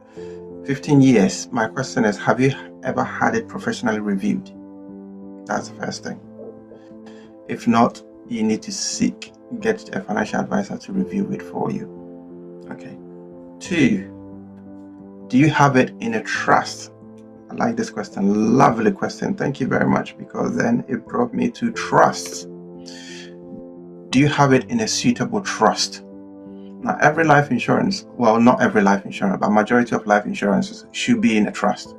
15 years, my question is, have you ever had it professionally reviewed? That's the first thing. If not, you need to get a financial advisor to review it for you. Okay. 2, do you have it in a trust? I like this question. Lovely question. Thank you very much, because then it brought me to trust. Do you have it in a suitable trust? Now, every life insurance, well, not every life insurance, but majority of life insurances should be in a trust.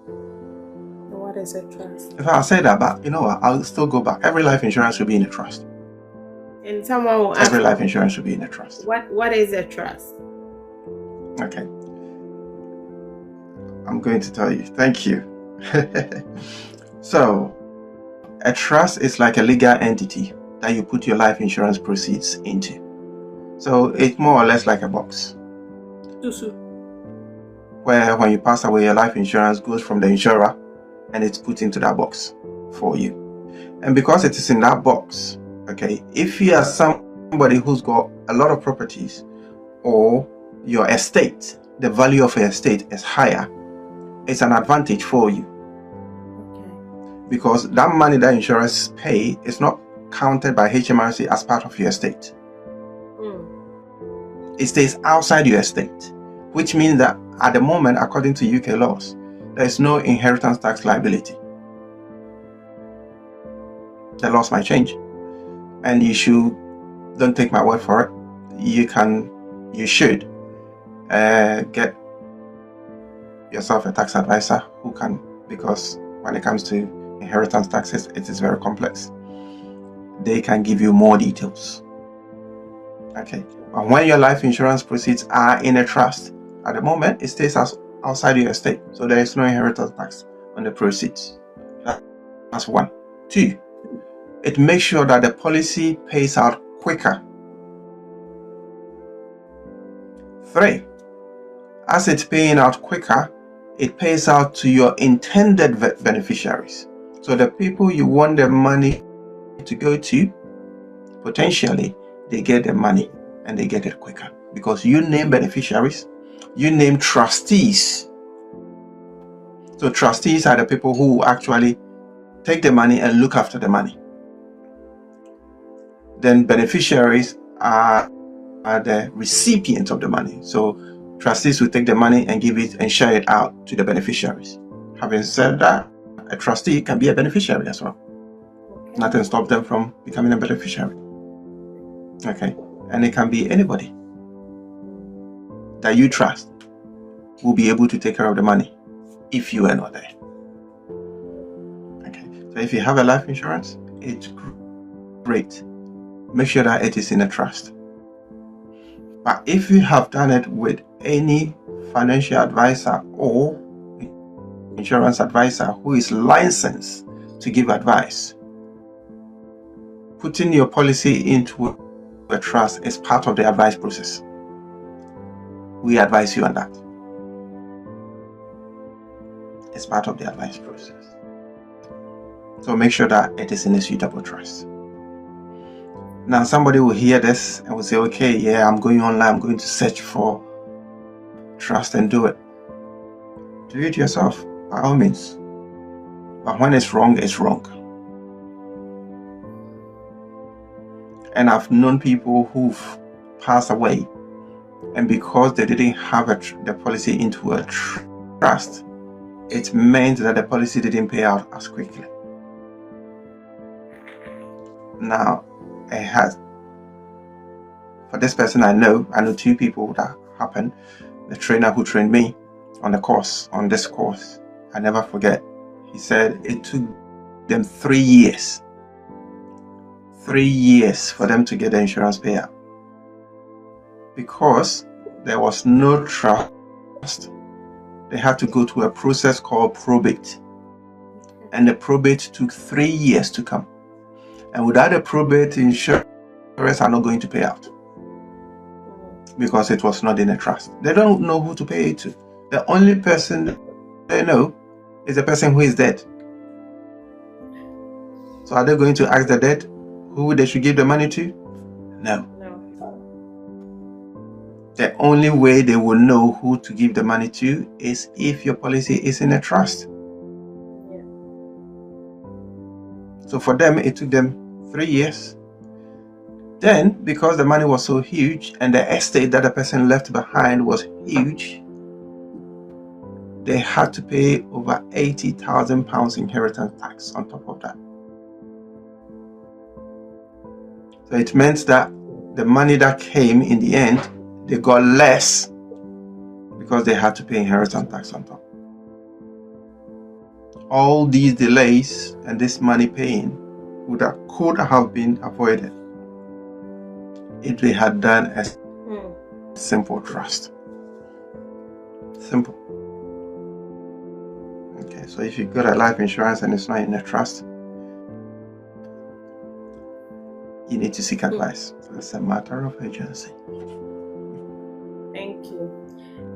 What is a trust? If I say that, but you know what, I'll still go back. Every life insurance should be in a trust. And someone will ask, every life insurance should be in a trust. What is a trust? Okay. I'm going to tell you. Thank you. So, a trust is like a legal entity that you put your life insurance proceeds into. So it's more or less like a box. Where when you pass away, your life insurance goes from the insurer and it's put into that box for you. And because it is in that box, okay, if you are somebody who's got a lot of properties, or your estate, the value of your estate is higher, it's an advantage for you. Okay. Because that money that insurers pay is not counted by HMRC as part of your estate. It stays outside your estate, which means that at the moment, according to UK laws, there is no inheritance tax liability. The laws might change. and you should, don't take my word for it, you should get yourself a tax advisor who can, because when it comes to inheritance taxes, it is very complex. They can give you more details. Okay, but when your life insurance proceeds are in a trust, at the moment it stays outside your estate, so there is no inheritance tax on the proceeds. That's one. Two, it makes sure that the policy pays out quicker. 3, as it's paying out quicker, it pays out to your intended beneficiaries. So the people you want the money to go to, potentially, they get the money and they get it quicker because you name beneficiaries, you name trustees. So trustees are the people who actually take the money and look after the money. Then beneficiaries are the recipients of the money. So trustees will take the money and give it and share it out to the beneficiaries. Having said that, a trustee can be a beneficiary as well. Nothing stops them from becoming a beneficiary. Okay, and it can be anybody that you trust will be able to take care of the money if you are not there. Okay, so if you have a life insurance, it's great. Make sure that it is in a trust. But if you have done it with any financial advisor or insurance advisor who is licensed to give advice, putting your policy into a trust is part of the advice process. We advise you on that. It's part of the advice process. So make sure that it is in a suitable trust. Now somebody will hear this and will say, okay, yeah, I'm going online, I'm going to search for trust and do it. Do it yourself, by all means. But when it's wrong, it's wrong. And I've known people who've passed away, and because they didn't have the policy into a trust, it meant that the policy didn't pay out as quickly. Now, it has, for this person I know 2 people that happened. The trainer who trained me on this course, I never forget, he said it took them 3 years. 3 years for them to get the insurance payout because there was no trust. They had to go through a process called probate, and the probate took 3 years to come. And without a probate, insurers are not going to pay out because it was not in a trust. They don't know who to pay it to. The only person they know is the person who is dead. So are they going to ask the dead who they should give the money to? No. The only way they will know who to give the money to is if your policy is in a trust. Yeah. So for them, it took them 3 years. Then, because the money was so huge and the estate that the person left behind was huge, they had to pay over £80,000 inheritance tax on top of that. So it meant that the money that came in the end, they got less because they had to pay inheritance tax on top. All these delays and this money paying could have been avoided if they had done a simple trust. Simple. Okay, so if you got a life insurance and it's not in a trust, you need to seek advice. So it's a matter of urgency. Thank you.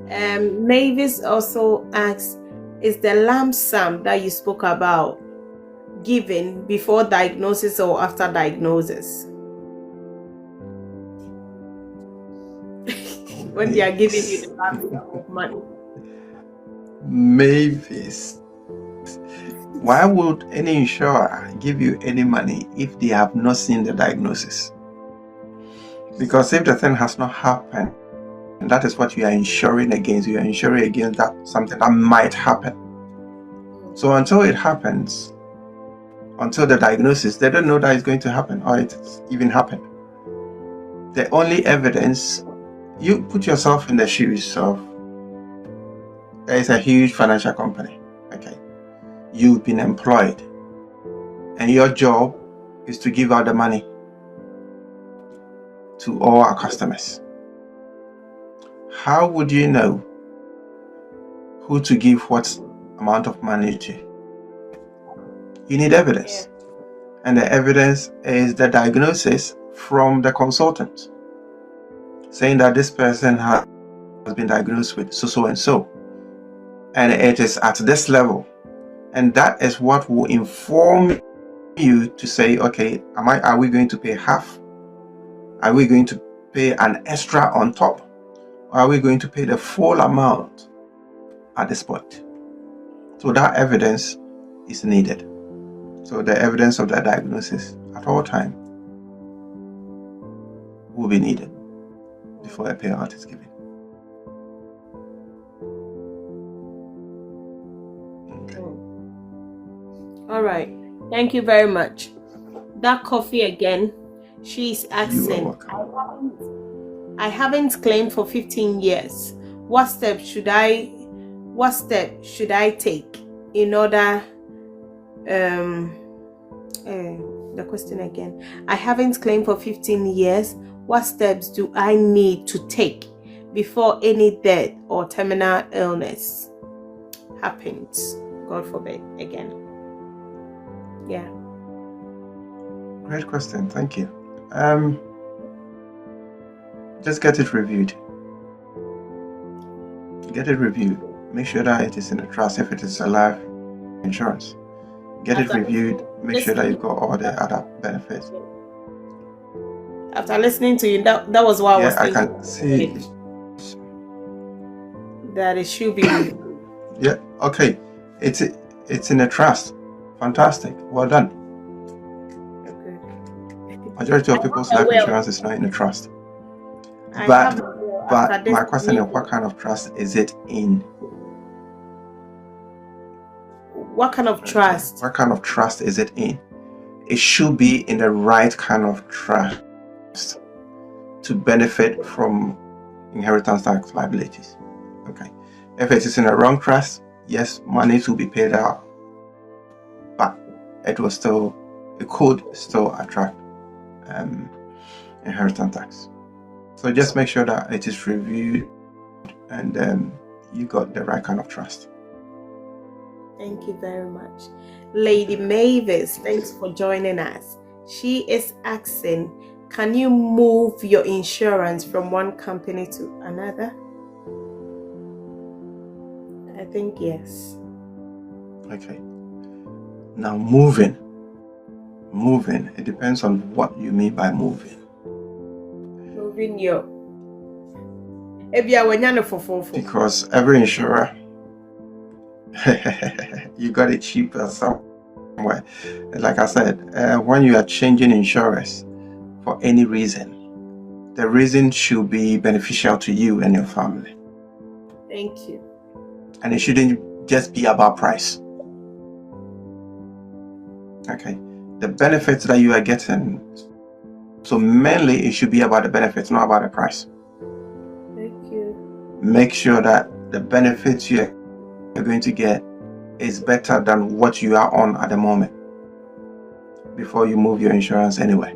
Mavis also asks, is the lump sum that you spoke about given before diagnosis or after diagnosis? When they are giving you the lump sum of money. Mavis, why would any insurer give you any money if they have not seen the diagnosis? Because if the thing has not happened, and that is what you are insuring against, you are insuring against that something that might happen. So until it happens, until the diagnosis, they don't know that it's going to happen or it's even happened. The only evidence, you put yourself in the shoes of, there is a huge financial company. Okay. You've been employed and your job is to give out the money to all our customers. How would you know who to give what amount of money to? You need evidence. And the evidence is the diagnosis from the consultant saying that this person has been diagnosed with so and so, and it is at this level, and that is what will inform you to say, okay, are we going to pay half? Are we going to pay an extra on top? Or are we going to pay the full amount at this point? So that evidence is needed. So the evidence of that diagnosis at all time will be needed before a payout is given. Okay. All right. Thank you very much. That coffee again, she's asking, I haven't claimed for 15 years. What step should I take in order the question again. I haven't claimed for 15 years. What steps do I need to take before any death or terminal illness happens? God forbid again. Yeah. Great question. Thank you. Just get it reviewed. Get it reviewed. Make sure that it is in a trust if it is a life insurance. Get it reviewed. Make sure that you've got all the other benefits. After listening to you, that was what I was thinking. I can see that it should be. Yeah. Okay. It's in a trust. Fantastic. Well done. Okay. Majority of people's life insurance is not in a trust. But my question is, what kind of trust is it in? What kind of trust? What kind of trust is it in? It should be in the right kind of trust to benefit from inheritance tax liabilities. Okay. If it is in a wrong trust, yes, money will be paid out, but it could still attract inheritance tax. So just make sure that it is reviewed and you got the right kind of trust. Thank you very much. Lady Mavis, thanks for joining us. She is asking, can you move your insurance from one company to another? I think yes. Okay. Now moving, it depends on what you mean by moving. Moving your... Because every insurer, you got it cheaper somewhere. Like I said, when you are changing insurers for any reason, the reason should be beneficial to you and your family. Thank you. And it shouldn't just be about price. Okay. The benefits that you are getting, so mainly it should be about the benefits, not about the price. Thank you. Make sure that the benefits you're going to get is better than what you are on at the moment before you move your insurance anyway.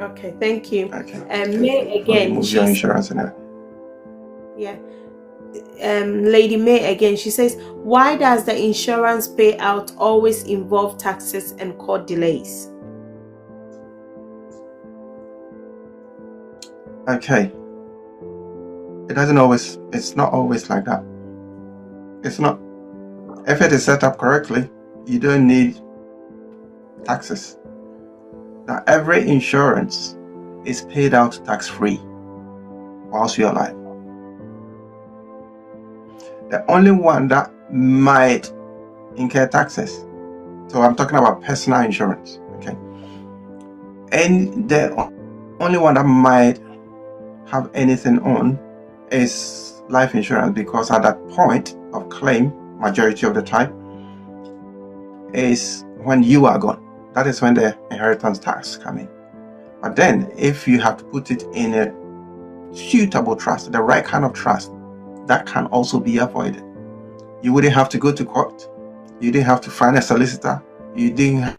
Okay, thank you. Okay. May again, move your insurance anyway. Yeah. Lady May again, she says, why does the insurance payout always involve taxes and court delays? Okay. It's not always like that. It's not. If it is set up correctly, you don't need taxes. Now, every insurance is paid out tax-free whilst you're alive. The only one that might incur taxes, so I'm talking about personal insurance, okay? And the only one that might have anything on is life insurance, because at that point of claim, majority of the time, is when you are gone. That is when the inheritance tax comes in. But then, if you have to put it in a suitable trust, the right kind of trust, that can also be avoided. You wouldn't have to go to court. You didn't have to find a solicitor. You didn't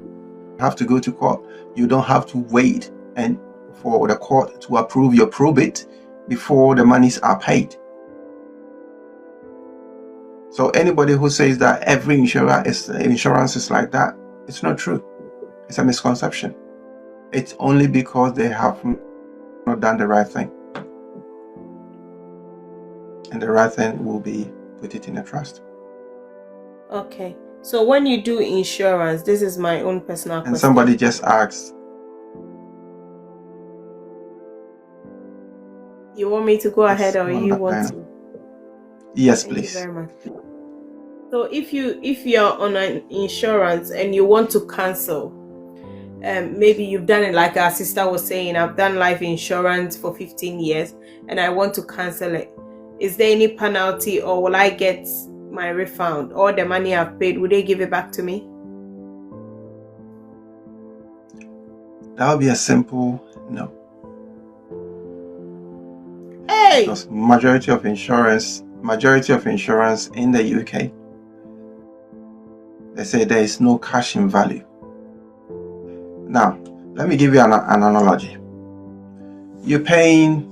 have to go to court. You don't have to wait and for the court to approve your probate before the monies are paid. So anybody who says that every insurance is like that, it's not true. It's a misconception. It's only because they have not done the right thing. And the right thing will be put it in a trust. Okay. So when you do insurance, this is my own personal question. And somebody just asked, you want me to go ahead or you want to? Yes, Thank please. you very much. So if you're on an insurance and you want to cancel, maybe you've done it like our sister was saying, I've done life insurance for 15 years and I want to cancel it. Is there any penalty or will I get my refund or the money I've paid? Will they give it back to me? That would be a simple no. Hey! Because majority of insurance in the UK, they say there is no cash in value. Now, let me give you an analogy. You're paying,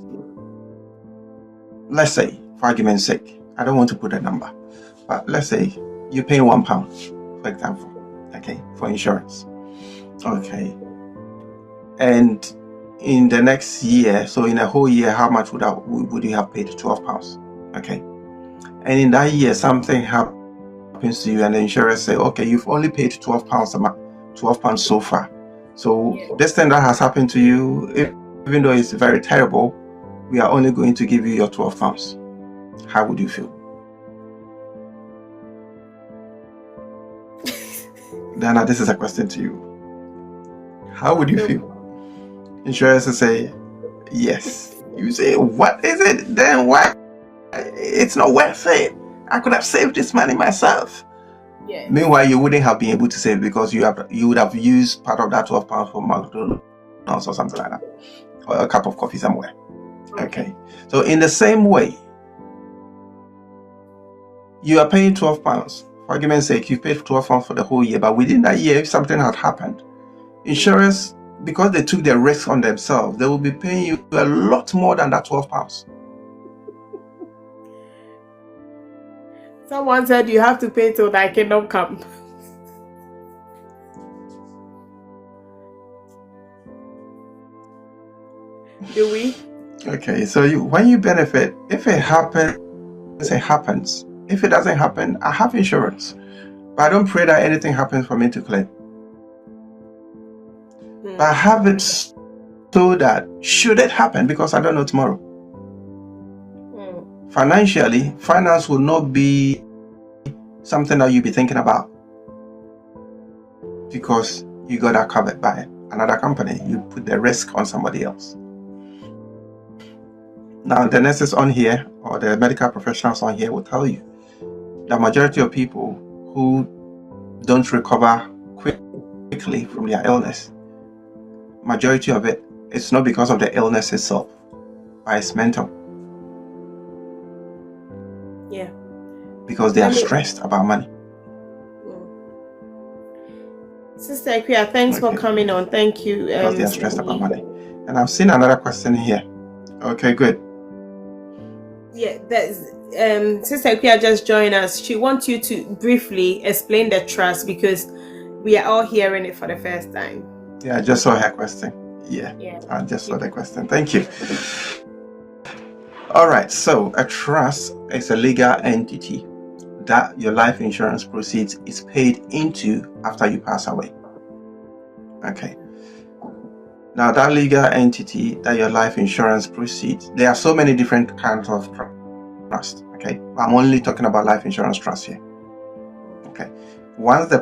let's say, for argument's sake, I don't want to put a number, but let's say you're paying £1, for example, okay, for insurance. Okay. And in the next year, so in a whole year, how much would you have paid? £12. Okay. And in that year, something happens to you and the insurer say, okay, you've only paid £12 a month, £12 so far. So this thing that has happened to you, even though it's very terrible, we are only going to give you your £12. How would you feel? Dana, this is a question to you. How would you feel? Insurers will say, yes. You say, what is it? Then why? It's not worth it. I could have saved this money myself. Yeah. Meanwhile, you wouldn't have been able to save because you would have used part of that £12 for McDonald's or something like that, or a cup of coffee somewhere. Okay. So in the same way, you are paying £12. For argument's sake, you paid £12 for the whole year, but within that year, if something had happened, insurance, because they took the risk on themselves, they will be paying you a lot more than that £12. Someone said you have to pay till thy kingdom come. Do we? Okay, so when you benefit, if it happens, it happens. If it doesn't happen, I have insurance. But I don't pray that anything happens for me to claim. But I have it so that should it happen, because I don't know tomorrow. Financially, finance will not be something that you'll be thinking about because you got that covered by another company. You put the risk on somebody else. Now, the nurses on here or the medical professionals on here will tell you the majority of people who don't recover quickly from their illness, majority of it, it's not because of the illness itself, but it's mental. Yeah. Because they are stressed about money. Sister Equia, thanks for coming on. Thank you. Because they are stressed about money. And I've seen another question here. Okay, good. Yeah, that's Sister Equia just joined us. She wants you to briefly explain the trust because we are all hearing it for the first time. Yeah, I just saw her question. Yeah. I just saw the question. Thank you. All right, so a trust is a legal entity that your life insurance proceeds is paid into after you pass away. Okay. Now that legal entity that your life insurance proceeds, there are so many different kinds of trust. Okay. I'm only talking about life insurance trust here. Okay. Once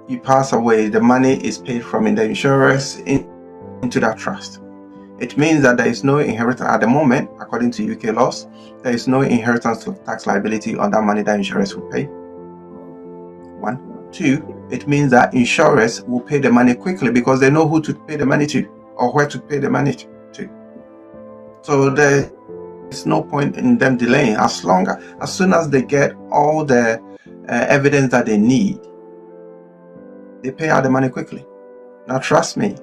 you pass away, the money is paid from the insurers into that trust. It means that there is no inheritance at the moment, according to UK laws. There is no inheritance tax liability on that money that insurers will pay. 1. 2, it means that insurers will pay the money quickly because they know who to pay the money to or where to pay the money to. So there is no point in them delaying. As soon as they get all the evidence that they need, they pay out the money quickly. Now trust me,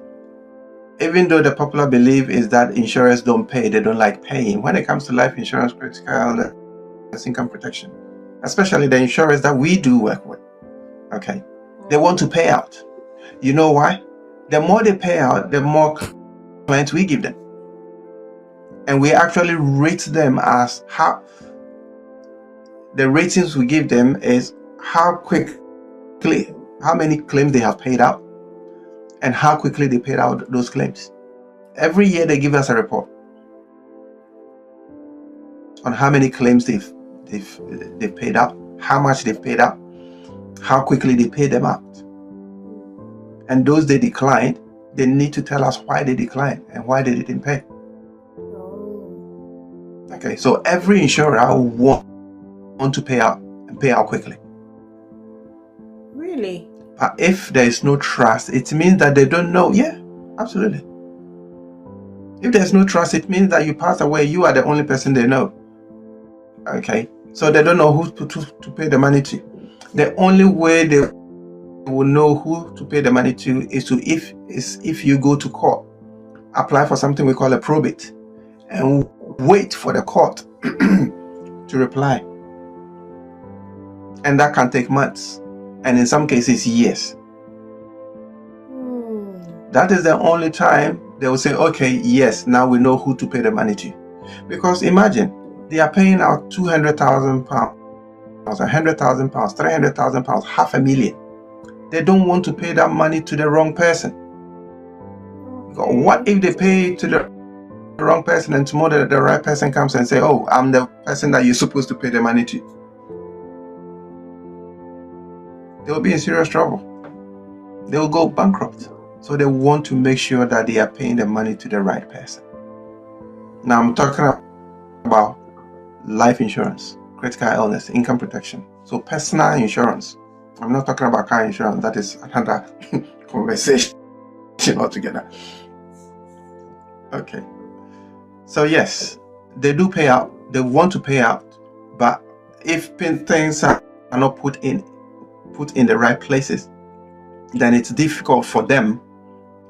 even though the popular belief is that insurers don't pay, they don't like paying, when it comes to life insurance, critical illness, income protection, especially the insurers that we do work with, okay, they want to pay out. You know why? The more they pay out, the more clients we give them. And we actually rate them as how the ratings we give them is how quickly, how many claims they have paid out and how quickly they paid out those claims. Every year they give us a report on how many claims they've paid out, how much they've paid out, how quickly they paid them out. And those they declined, they need to tell us why they declined and why they didn't pay. Okay, so every insurer want to pay out and pay out quickly. Really? But if there is no trust, it means that they don't know. Yeah, absolutely. If there's no trust, it means that you pass away, you are the only person they know. Okay, so they don't know who to pay the money to. The only way they will know who to pay the money to is if you go to court, apply for something we call a probate, and wait for the court to reply. And that can take months, and in some cases years. That is the only time they will say, okay, yes, now we know who to pay the money to. Because imagine, they are paying out £200,000, £100,000, £300,000, £500,000. They don't want to pay that money to the wrong person. What if they pay to the wrong person and tomorrow the right person comes and say, oh, I'm the person that you're supposed to pay the money to? They will be in serious trouble. They will go bankrupt. So they want to make sure that they are paying the money to the right person. Now I'm talking about life insurance, critical illness, income protection. So personal insurance. I'm not talking about car insurance. That is another conversation altogether. Okay. So yes, they do pay out. They want to pay out. But if things are not put in the right places, then it's difficult for them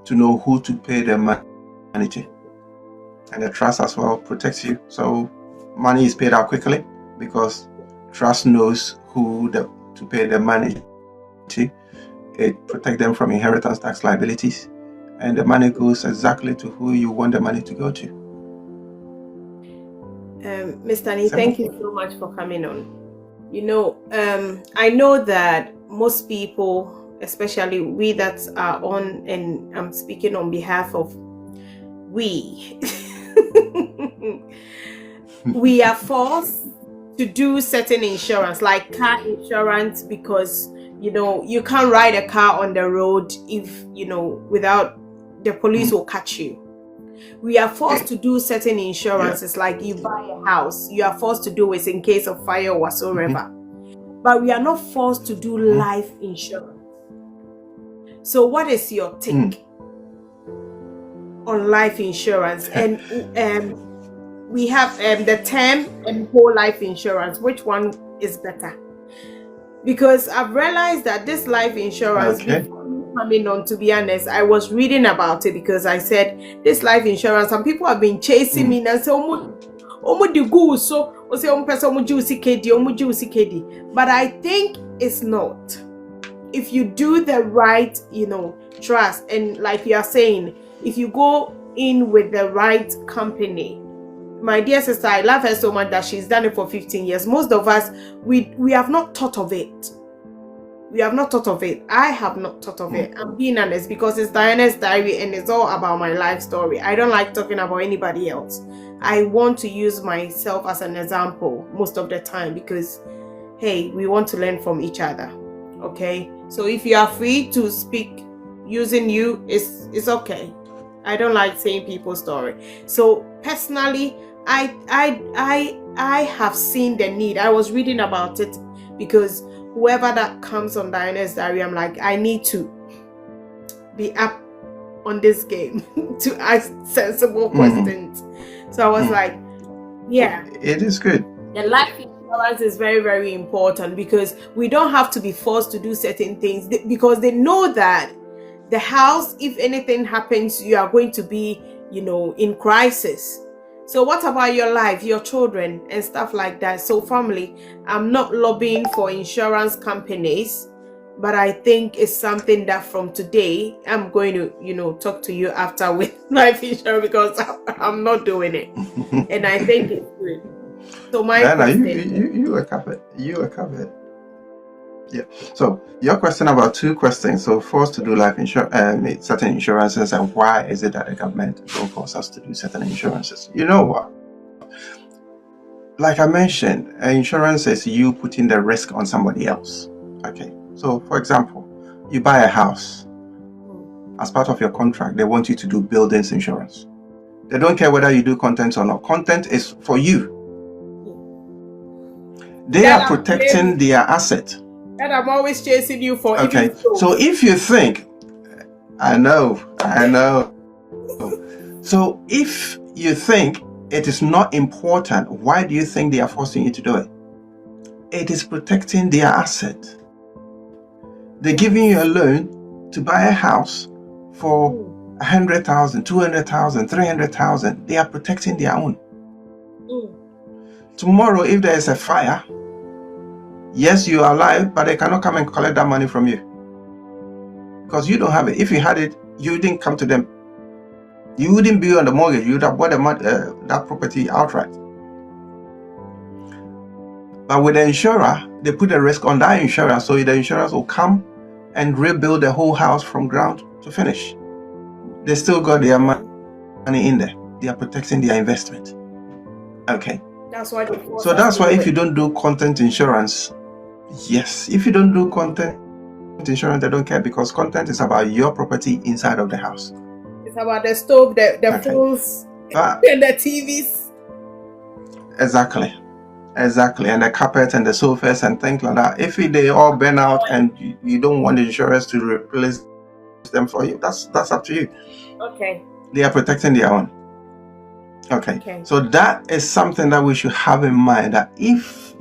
to know who to pay their money to. And the trust as well protects you. So money is paid out quickly because trust knows who to pay their money to. It protects them from inheritance tax liabilities. And the money goes exactly to who you want the money to go to. Mr. Tani, thank you so much for coming on. I know that most people, especially we that are on, and I'm speaking on behalf of we, we are forced to do certain insurance, like car insurance, because, you can't ride a car on the road if, without the police will catch you. We are forced to do certain insurances, like you buy a house, you are forced to do it in case of fire or whatsoever. But we are not forced to do life insurance. So what is your take on life insurance? And we have the term and whole life insurance. Which one is better? Because I've realized that this life insurance, before coming on, to be honest, I was reading about it because I said this life insurance, some people have been chasing me and say, but I think it's not. If you do the right, trust, and like you are saying, if you go in with the right company. My dear sister, I love her so much that she's done it for 15 years. Most of us, we have not thought of it. We have not thought of it. I have not thought of it. I'm being honest because it's Diana's diary and it's all about my life story. I don't like talking about anybody else. I want to use myself as an example most of the time because, hey, we want to learn from each other. Okay? So if you are free to speak using you, it's okay. I don't like saying people's story. So personally, I have seen the need. I was reading about it because whoever that comes on Diana's diary, I'm like, I need to be up on this game to ask sensible questions. So I was like, yeah, it is good. the life insurance is very, very important, because we don't have to be forced to do certain things, because they know that the house, if anything happens, you are going to be, in crisis. So what about your life, your children, and stuff like that? So family, I'm not lobbying for insurance companies, but I think it's something that from today, I'm going to, talk to you after with life insurance, because I'm not doing it. And I think it's good. So my Diana, question. you were covered. You were covered. Yeah. So your question about two questions. So forced to do life insurance, certain insurances, and why is it that the government don't force us to do certain insurances? You know what? Like I mentioned, insurance is you putting the risk on somebody else. Okay. So for example, you buy a house. As part of your contract, they want you to do buildings insurance. They don't care whether you do content or not. Content is for you. They are protecting their asset. And I'm always chasing you for. Okay. So if you think, I know. So if you think it is not important, why do you think they are forcing you to do it? It is protecting their asset. They're giving you a loan to buy a house for 100,000, 200,000, 300,000. They are protecting their own. Tomorrow, if there is a fire, yes, you are alive, but they cannot come and collect that money from you, because you don't have it. If you had it, you didn't come to them. You wouldn't be on the mortgage. You would have bought that property outright. But with the insurer, they put a risk on that insurer, so the insurers will come and rebuild the whole house from ground to finish. They still got their money in there. They are protecting their investment. Okay. That's why. So that's why if you don't do content insurance, yes, if you don't do content insurance, they don't care, because content is about your property inside of the house. It's about the stove, the phones, and the TVs. Exactly, and the carpet and the sofas and things like that. If they all burn out and you don't want the insurance to replace them for you, that's up to you. Okay. They are protecting their own. Okay. So that is something that we should have in mind, that if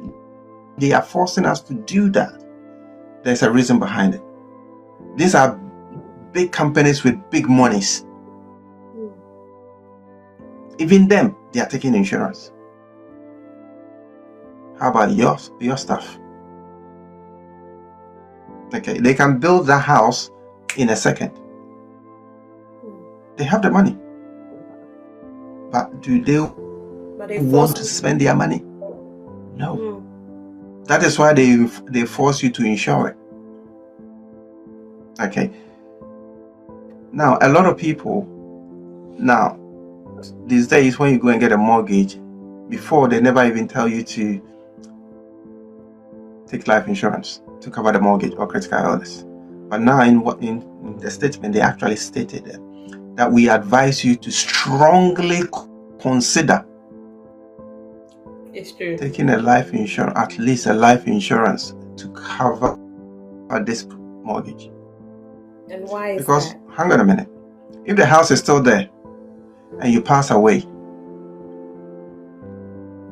they are forcing us to do that, there's a reason behind it. These are big companies with big monies. Even them, they are taking insurance. How about your stuff? Okay, they can build that house in a second. They have the money. But do they want to spend their money? No. That is why they force you to insure it. Okay. Now, a lot of people, these days when you go and get a mortgage, before they never even tell you to take life insurance to cover the mortgage or critical illness. But now in the statement, they actually stated that we advise you to strongly consider taking a life insurance, at least a life insurance, to cover this mortgage. And why is because that? Hang on a minute. If the house is still there and you pass away,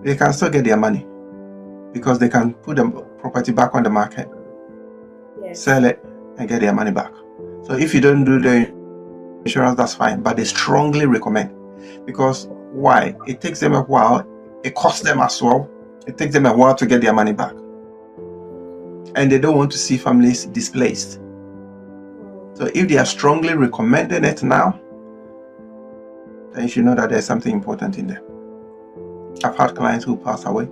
they can still get their money, because they can put the property back on the market, sell it, and get their money back. So if you don't do the insurance, that's fine, but they strongly recommend. Because why? It takes them a while. It costs them as well. It takes them a while to get their money back. And they don't want to see families displaced. So if they are strongly recommending it now, then you should know that there's something important in there. I've had clients who passed away.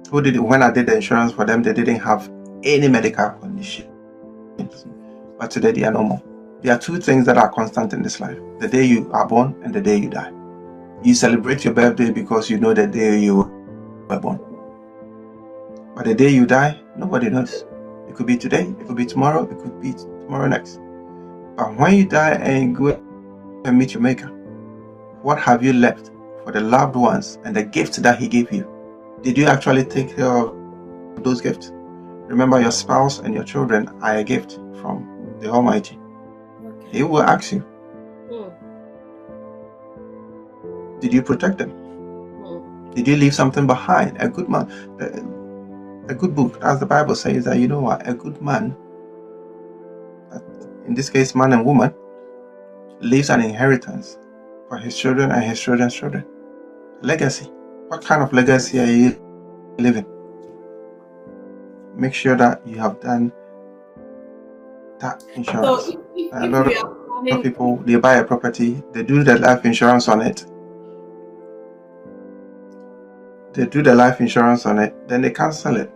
When I did the insurance for them, they didn't have any medical condition. But today they are normal. There are two things that are constant in this life: the day you are born and the day you die. You celebrate your birthday because you know the day you were born. But the day you die, nobody knows. It could be today, it could be tomorrow, it could be tomorrow next. But when you die and go and meet your maker, what have you left for the loved ones and the gifts that he gave you? Did you actually take care of those gifts? Remember, your spouse and your children are a gift from the Almighty. Okay. He will ask you, did you protect them? Did you leave something behind? A good man, a good book, as the Bible says, that, you know what, a good man, in this case man and woman, leaves an inheritance for his children and his children's children. Legacy. What kind of legacy are you living? Make sure that you have done that insurance. So if A lot we are of planning, people, they buy a property, they do the life insurance on it. They do the life insurance on it, then they can't sell it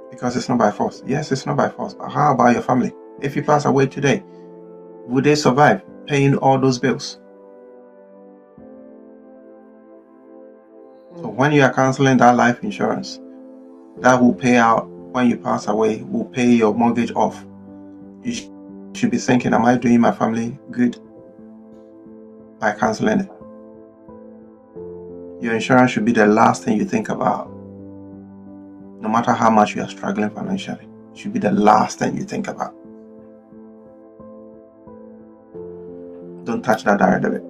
because it's not by force. Yes, it's not by force, but how about your family? If you pass away today, would they survive paying all those bills? So when you are canceling that life insurance, that will pay out when you pass away, will pay your mortgage off. You should be thinking, am I doing my family good by canceling it? Your insurance should be the last thing you think about. No matter how much you are struggling financially, it should be the last thing you think about. Don't touch that direct debit.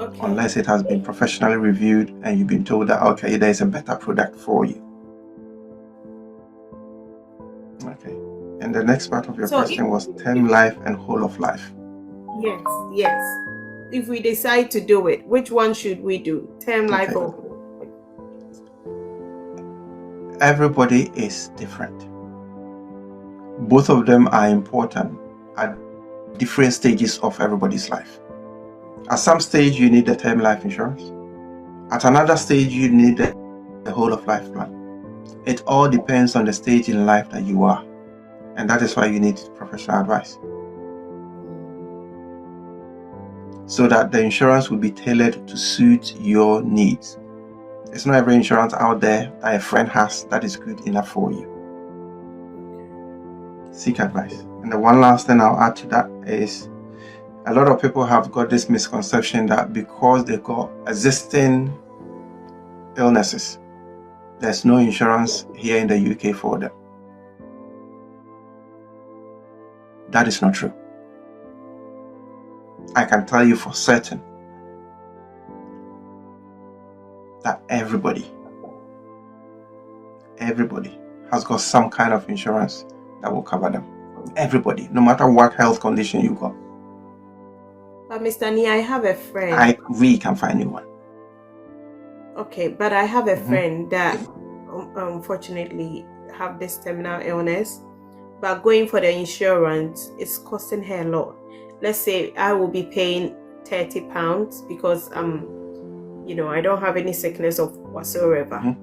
okay. Unless it has been professionally reviewed and you've been told that, okay, there's a better product for you. Okay. And the next part of your question was term life and whole of life. Yes. If we decide to do it, which one should we do? Term life or? Everybody is different. Both of them are important at different stages of everybody's life. At some stage, you need the term life insurance. At another stage, you need the whole of life plan. It all depends on the stage in life that you are. And that is why you need professional advice. So that the insurance will be tailored to suit your needs. It's not every insurance out there that a friend has that is good enough for you. Seek advice. And the one last thing I'll add to that is a lot of people have got this misconception that because they got existing illnesses, there's no insurance here in the UK for them. That is not true. I can tell you for certain that everybody has got some kind of insurance that will cover them. Everybody, no matter what health condition you got. But Mr. Ni, I have a friend. We can find you one. Okay, but I have a friend that unfortunately have this terminal illness, but going for the insurance is costing her a lot. Let's say I will be paying £30 because I don't have any sickness of whatsoever.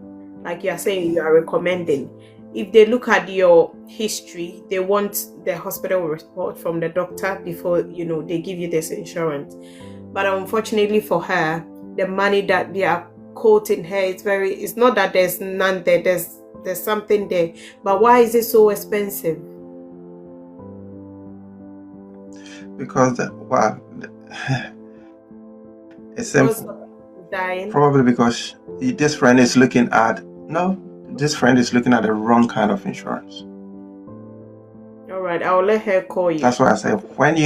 Like you are saying, you are recommending. If they look at your history, they want the hospital report from the doctor before they give you this insurance. But unfortunately for her, the money that they are quoting her, it's not that there's none there, there's something there. But why is it so expensive? Because it's simple. Dying. Probably because this friend is looking at the wrong kind of insurance. All right, I'll let her call you. That's why I say when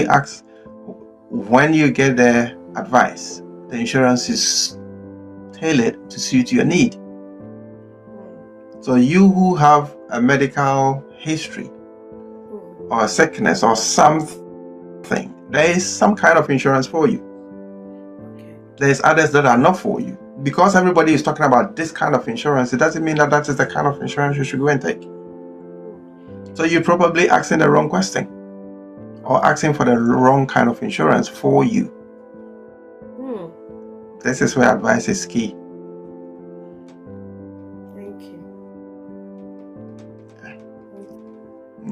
you get the advice, the insurance is tailored to suit your need. So you who have a medical history or a sickness or something, there is some kind of insurance for you. There's others that are not for you. Because everybody is talking about this kind of insurance, it doesn't mean that is the kind of insurance you should go and take. So you're probably asking the wrong question or asking for the wrong kind of insurance for you. This is where advice is key. Thank you.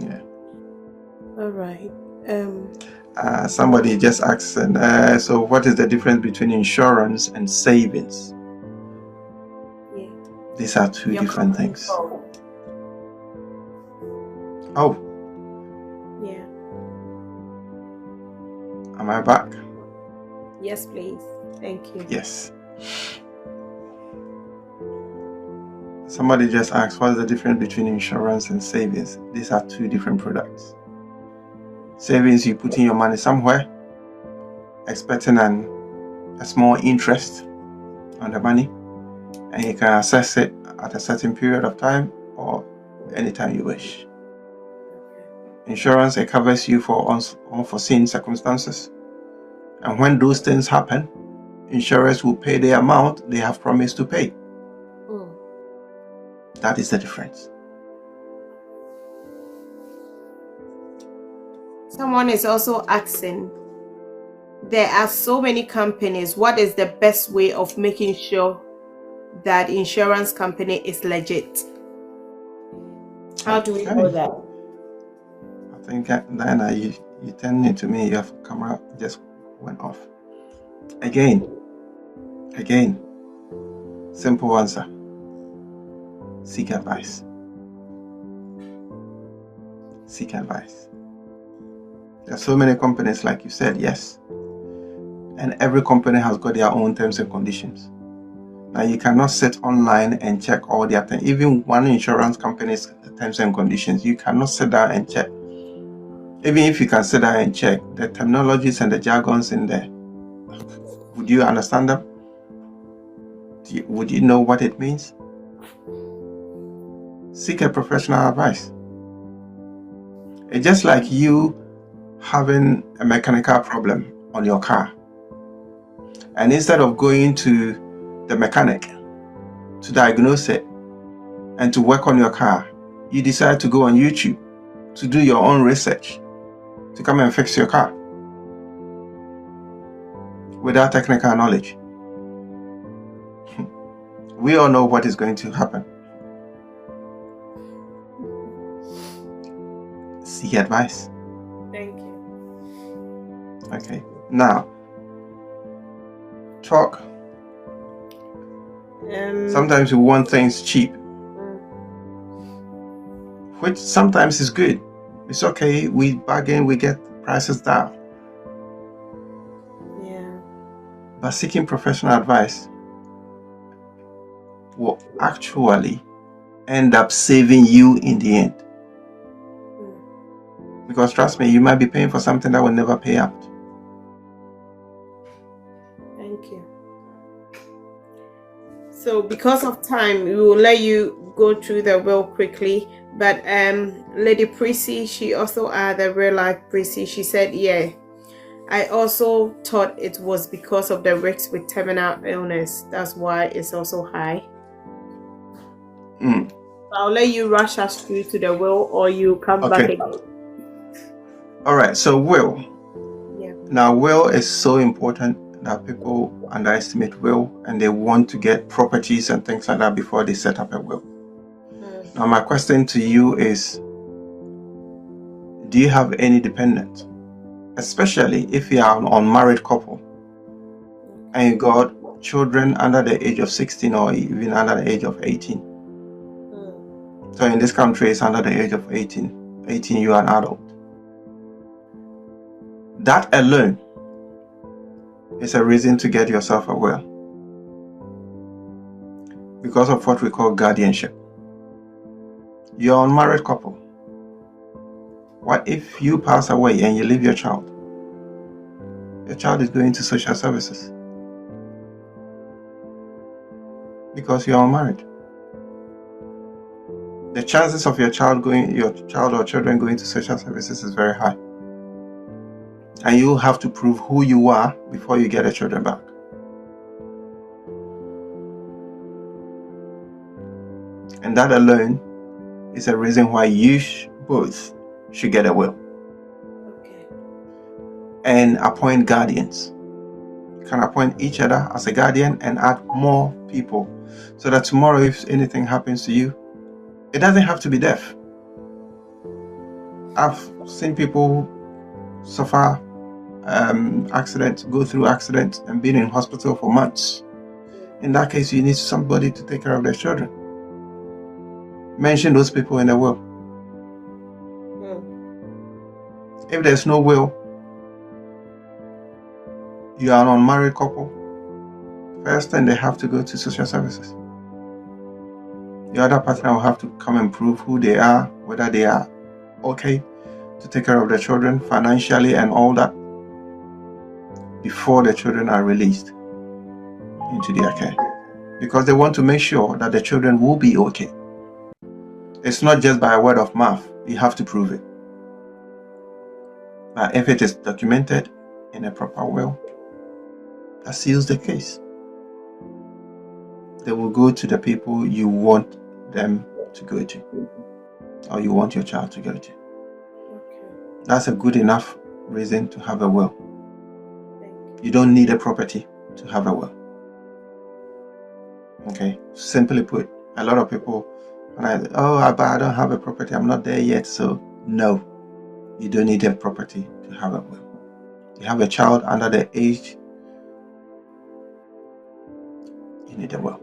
Yeah. All right. Somebody just asked, so what is the difference between insurance and savings? Yeah. These are two different things. Oh. Yeah. Am I back? Yes, please. Thank you. Yes. Somebody just asked, what's the difference between insurance and savings? These are two different products. Savings, you put in your money somewhere, expecting a small interest on the money, and you can access it at a certain period of time or anytime you wish. Insurance, it covers you for unforeseen circumstances. And when those things happen, insurers will pay the amount they have promised to pay. That is the difference. Someone is also asking, there are so many companies. What is the best way of making sure that insurance company is legit? How do we know that? I think, Diana, you turned it to me. Your camera just went off. Again, simple answer. Seek advice. Seek advice. There are so many companies, like you said, yes. And every company has got their own terms and conditions. Now, you cannot sit online and check all their things. Even one insurance company's terms and conditions, you cannot sit down and check. Even if you can sit down and check, the terminologies and the jargons in there, would you understand them? Would you know what it means? Seek a professional advice. It's just like you having a mechanical problem on your car. And instead of going to the mechanic to diagnose it and to work on your car, you decide to go on YouTube to do your own research to come and fix your car without technical knowledge. We all know what is going to happen. Seek advice. Thank you. Okay. Now, talk. Sometimes we want things cheap, which sometimes is good. It's okay. We bargain, we get prices down. Yeah. But seeking professional advice will actually end up saving you in the end. Because trust me, you might be paying for something that will never pay out. Thank you. So because of time, we will let you go through the will quickly. But Lady Prissy, she also the real life Prissy, she said, yeah, I also thought it was because of the risks with terminal illness. That's why it's also high. I'll let you rush us through to the will, or you come back again. All right, so will. Yeah. Now, will is so important that people underestimate will, and they want to get properties and things like that before they set up a will. Now, my question to you is, do you have any dependents? Especially if you are an unmarried couple and you got children under the age of 16 or even under the age of 18. So in this country, it's under the age of 18. 18, you are an adult. That alone is a reason to get yourself a will, because of what we call guardianship. You're an unmarried couple. What if you pass away and you leave your child? Your child is going to social services because you're unmarried. The chances of your child or children going to social services is very high. And you have to prove who you are before you get the children back. And that alone is a reason why you both should get a will. Okay. And appoint guardians. You can appoint each other as a guardian and add more people, so that tomorrow, if anything happens to you, it doesn't have to be death. I've seen people suffer accidents, go through accidents, and been in hospital for months. In that case, you need somebody to take care of their children. Mention those people in the will. If there's no will, you are an unmarried couple, first thing they have to go to social services. The other partner will have to come and prove who they are, whether they are okay to take care of the children financially and all that before the children are released into their care, because they want to make sure that the children will be okay. It's not just by a word of mouth. You have to prove it. But if it is documented in a proper will, that seals the case. They will go to the people you want them to go to, or you want your child to go to. Okay. That's a good enough reason to have a will. Thank you. You don't need a property to have a will. Okay, simply put, a lot of people, when I don't have a property, I'm not there yet. So no, you don't need a property to have a will. You have a child under the age, you need a will.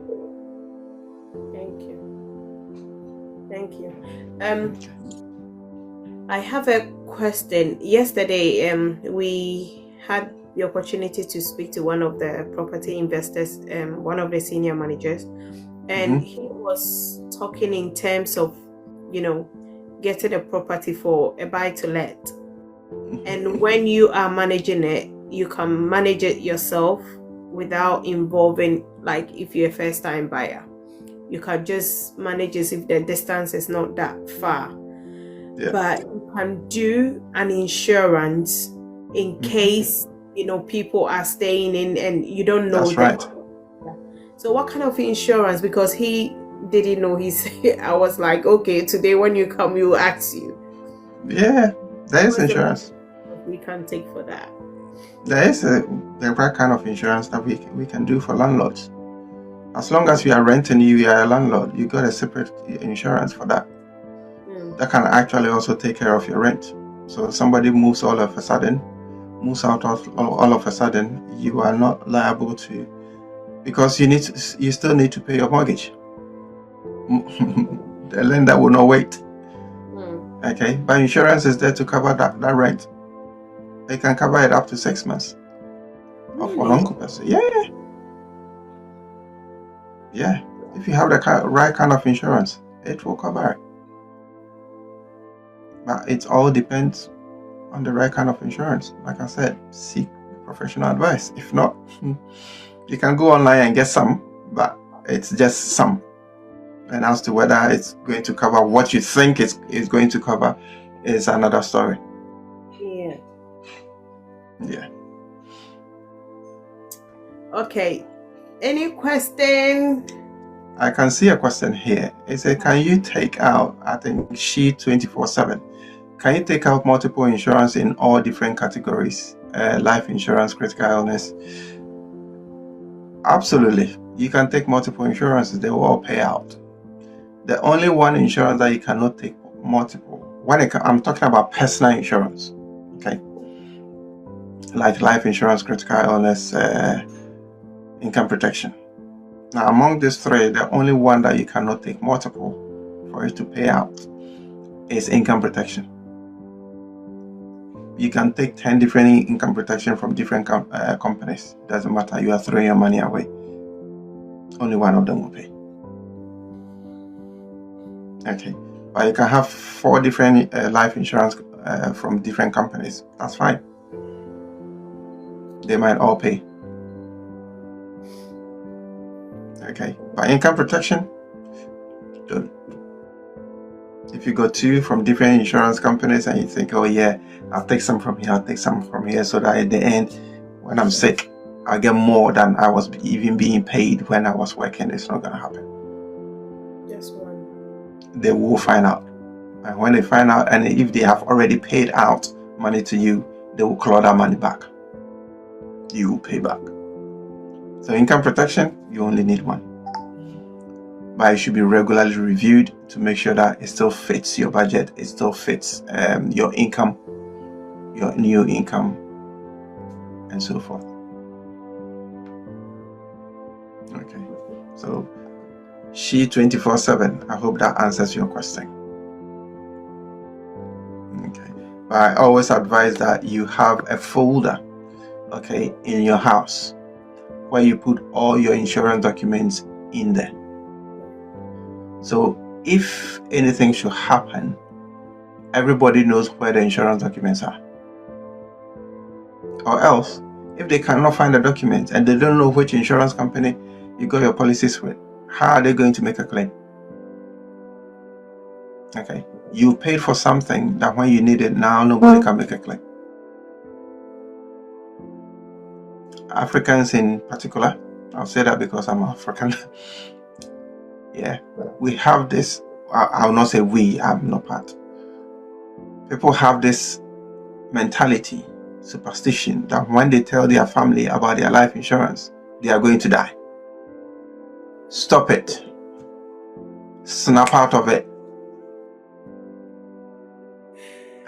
Thank you. Thank you. I have a question. Yesterday, we had the opportunity to speak to one of the property investors, one of the senior managers, and he was talking in terms of, getting a property for a buy-to-let. And when you are managing it, you can manage it yourself without involving, like if you're a first-time buyer, you can just manage as if the distance is not that far. Yeah. But you can do an insurance in case people are staying in and you don't know. That's right. So what kind of insurance? Because he didn't know. I was like, okay, today when you come, we will ask you. Yeah, there is insurance. We can take for that. There is the right kind of insurance that we can do for landlords. As long as you are renting, you are a landlord, you got a separate insurance for that. That can actually also take care of your rent. So if somebody moves out all of a sudden, you are not liable to, because you still need to pay your mortgage. The lender will not wait. Okay, but insurance is there to cover that rent. They can cover it up to 6 months of unoccupancy. Yeah. If you have the right kind of insurance, it will cover it. But it all depends on the right kind of insurance. Like I said, seek professional advice. If not, you can go online and get some, but it's just some. And as to whether it's going to cover what you think it's going to cover is another story. Yeah. Okay. Any question? I can see a question here. It says, can you take out, I think, sheet 24/7? Can you take out multiple insurance in all different categories? Life insurance, critical illness? Absolutely. You can take multiple insurances. They will all pay out. The only one insurance that you cannot take multiple, I'm talking about personal insurance, okay? Like life insurance, critical illness, income protection. Now, among these three, the only one that you cannot take multiple for it to pay out is income protection. You can take 10 different income protection from different companies. Doesn't matter. You are throwing your money away. Only one of them will pay. Okay. But you can have 4 different life insurance from different companies. That's fine. They might all pay. Okay. But income protection, don't. If you got 2 from different insurance companies and you think, oh yeah, I'll take some from here, I'll take some from here, so that at the end, when I'm sick, I'll get more than I was even being paid when I was working, it's not going to happen. Just one. They will find out. And when they find out, and if they have already paid out money to you, they will claw that money back. You will pay back. So income protection, you only need one. But it should be regularly reviewed to make sure that it still fits your budget, it still fits your income, your new income, and so forth. Okay, so she 24/7. I hope that answers your question. Okay, but I always advise that you have a folder, okay, in your house where you put all your insurance documents in there. So if anything should happen, everybody knows where the insurance documents are. Or else, if they cannot find the documents and they don't know which insurance company you got your policies with, how are they going to make a claim? Okay, you paid for something that when you need it now, nobody can make a claim. Africans in particular, I'll say that because I'm African. Yeah, we have this, I'll not say we, I'm not part. People have this mentality, superstition, that when they tell their family about their life insurance, they are going to die. Stop it. Snap out of it.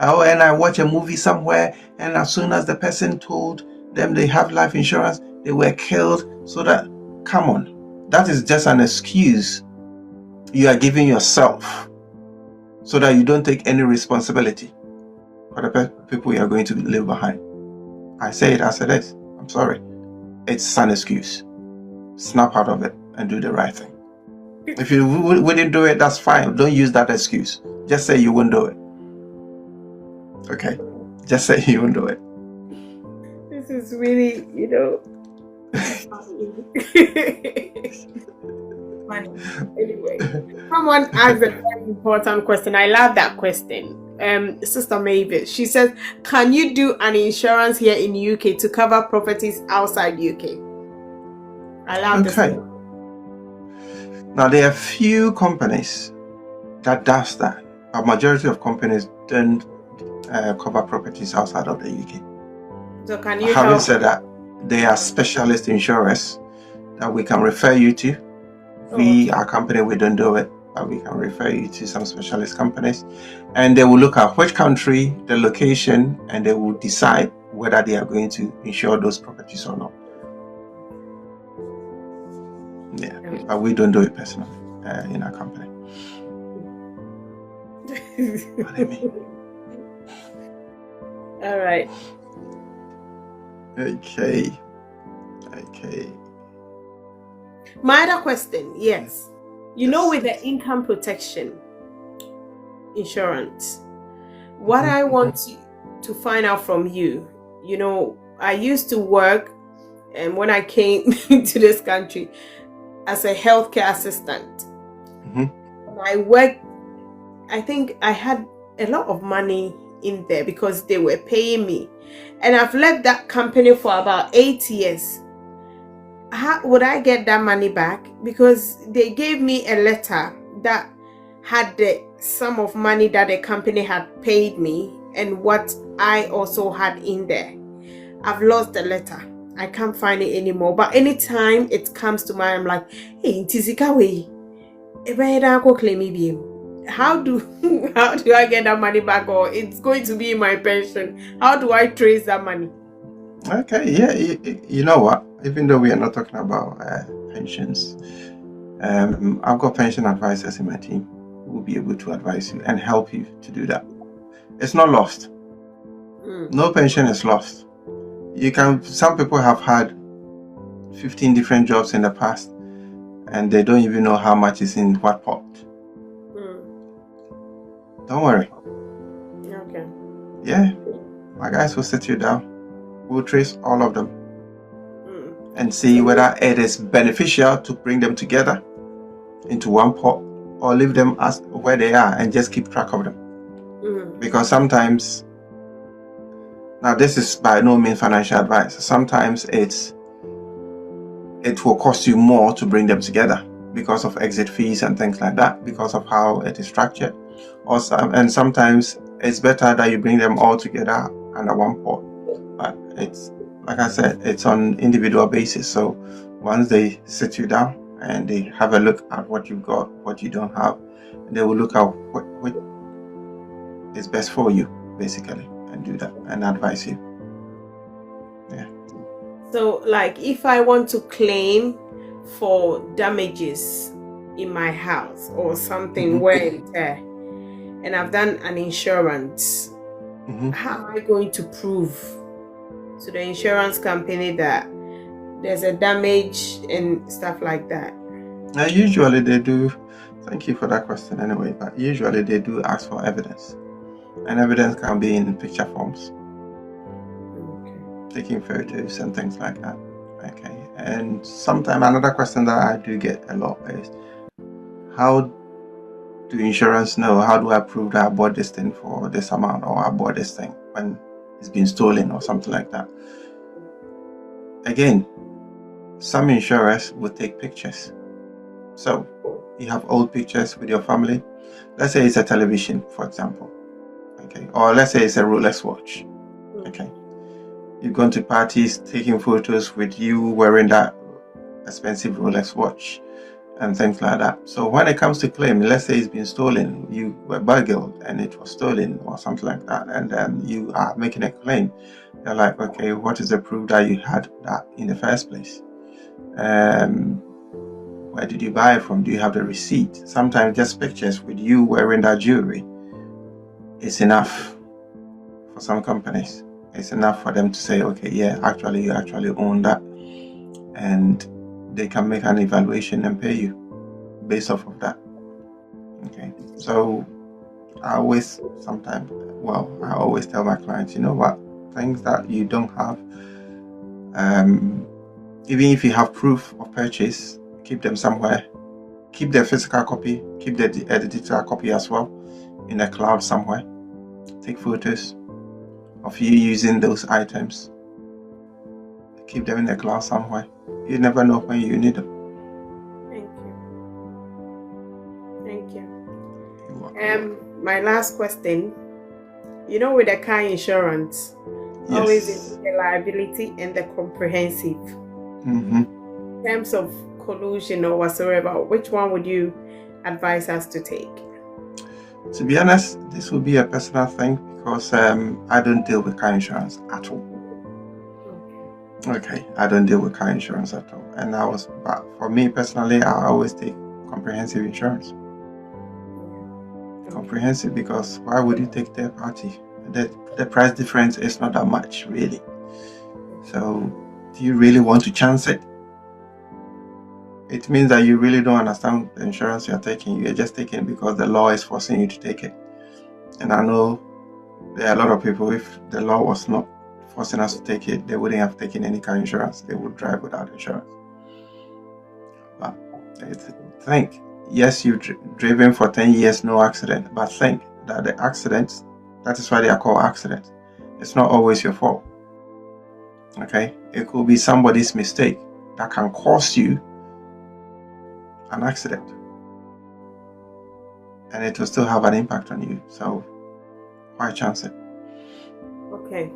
Oh, and I watch a movie somewhere, and as soon as the person told them they have life insurance, they were killed. So that, come on, that is just an excuse you are giving yourself so that you don't take any responsibility for the people you are going to leave behind. I say it as it is. I'm sorry. It's an excuse. Snap out of it and do the right thing. If you wouldn't do it, that's fine. Don't use that excuse. Just say you won't do it. Okay? Just say you won't do it. This is really, funny. Anyway, someone asked a very important question. I love that question. Sister Mavis, she says, can you do an insurance here in UK to cover properties outside UK? I love this. Okay. Now there are few companies that does that. A majority of companies don't cover properties outside of the UK. So can you Having help? said that, there are specialist insurers that we can refer you to. Our company, we don't do it, but we can refer you to some specialist companies, and they will look at which country, the location, and they will decide whether they are going to insure those properties or not. Yeah, but we don't do it personally in our company. What I mean. All right. Okay. My other question, yes. With the income protection insurance, what I want to find out from you, I used to work, and when I came to this country, as a healthcare assistant. I worked, I think I had a lot of money in there because they were paying me. And I've left that company for about 8 years. How would I get that money back? Because they gave me a letter that had the sum of money that the company had paid me and what I also had in there. I've lost the letter. I can't find it anymore. But anytime it comes to mind, I'm like, hey, Tizikawe, how do I get that money back, or it's going to be in my pension? How do I trace that money? Okay, yeah, you know what? Even though we are not talking about pensions, I've got pension advisors in my team who will be able to advise you and help you to do that. It's not lost. No pension is lost. Some people have had 15 different jobs in the past, and they don't even know how much is in what pot. Don't worry. Okay. Yeah, my guys will sit you down. We'll trace all of them and see whether it is beneficial to bring them together into one pot or leave them as where they are and just keep track of them. Because sometimes, now this is by no means financial advice, sometimes it will cost you more to bring them together because of exit fees and things like that, because of how it is structured. And sometimes it's better that you bring them all together under one pot. But it's, like I said, it's on individual basis. So once they sit you down and they have a look at what you've got, what you don't have, they will look at what is best for you, basically, and do that and advise you. Yeah. So, like, if I want to claim for damages in my house or something and I've done an insurance, how am I going to prove to the insurance company that there's a damage and stuff like that? Usually they do Thank you for that question anyway, but usually they do ask for evidence. And evidence can be in picture forms, taking photos and things like that. Okay. And sometimes another question that I do get a lot is, how do insurance know? How do I prove that I bought this thing for this amount, or I bought this thing when it's been stolen or something like that? Again, some insurers will take pictures. So you have old pictures with your family. Let's say it's a television, for example. Okay. Or let's say it's a Rolex watch. Okay. You've gone to parties, taking photos with you wearing that expensive Rolex watch and things like that. So when it comes to claim, let's say it's been stolen, you were burgled and it was stolen or something like that, and then you are making a claim. They're like, okay, what is the proof that you had that in the first place? Where did you buy it from? Do you have the receipt? Sometimes just pictures with you wearing that jewelry is enough for some companies. It's enough for them to say, okay, yeah, actually you actually own that, and they can make an evaluation and pay you based off of that. Okay, so I always tell my clients, you know what, things that you don't have, even if you have proof of purchase, keep them somewhere. Keep the physical copy, keep the digital copy as well in the cloud somewhere. Take photos of you using those items. Keep them in the cloud somewhere. You never know when you need them. Thank you. My last question. With the car insurance, yes, always is the liability and the comprehensive. Mm-hmm. In terms of collusion or whatsoever, which one would you advise us to take? To be honest, this will be a personal thing, because I don't deal with car insurance at all. Okay, I don't deal with car insurance at all. But for me personally, I always take comprehensive insurance. Comprehensive, because why would you take third party? The price difference is not that much, really. So, do you really want to chance it? It means that you really don't understand the insurance you're taking. You're just taking it because the law is forcing you to take it. And I know there are a lot of people, if the law was not forcing us to take it, they wouldn't have taken any car insurance. They would drive without insurance. But think, yes, you've driven for 10 years, no accident. But think that the accidents, that is why they are called accidents. It's not always your fault. Okay? It could be somebody's mistake that can cause you an accident, and it will still have an impact on you. So why chance it? Okay,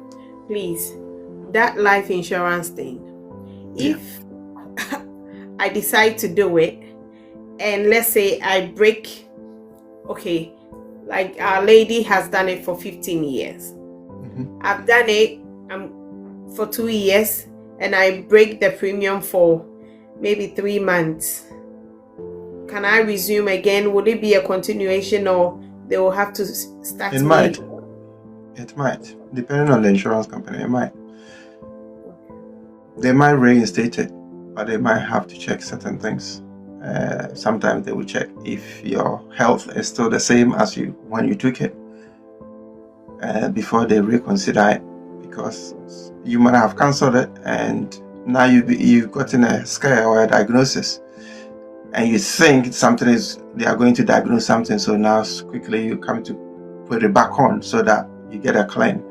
please, that life insurance thing, if I decide to do it, and let's say I break, okay, like our lady has done it for 15 years. Mm-hmm. I've done it for 2 years, and I break the premium for maybe 3 months. Can I resume again? Will it be a continuation, or they will have to start? It might, depending on the insurance company. It might. They might reinstate it, but they might have to check certain things. Sometimes they will check if your health is still the same as you when you took it, before they reconsider it, because you might have cancelled it and now you've gotten a scare or a diagnosis, and you think they are going to diagnose something, so now quickly you come to put it back on so that you get a claim.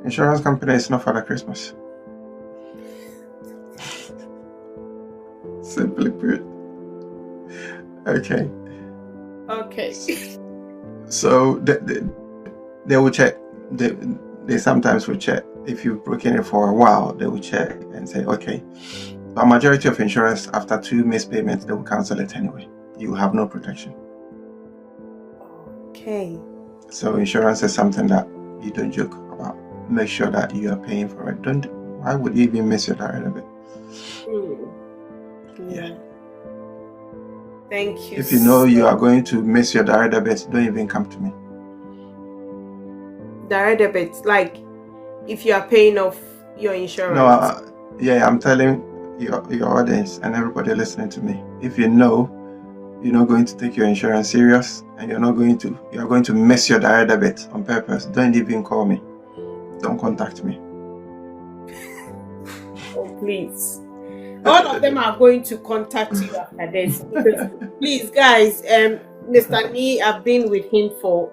Insurance company is not Father Christmas. Simply put. Okay. So they will check. They sometimes will check. If you've broken it for a while, they will check and say, okay. But majority of insurance, after 2 missed payments, they will cancel it anyway. You will have no protection. Okay. So insurance is something that you don't joke about. Make sure that you are paying for it. Why would you even miss your direct debit? Yeah. Thank you. If you know you are going to miss your direct debit, don't even come to me. Direct debit, like if you are paying off your insurance. No, I'm telling your audience and everybody listening to me. If you know you're not going to take your insurance serious, and you're going to miss your direct debit on purpose, don't even call me. Don't contact me. Oh, please. All of them are going to contact you after this. Because, please, guys, Mr. Nee, I've been with him for,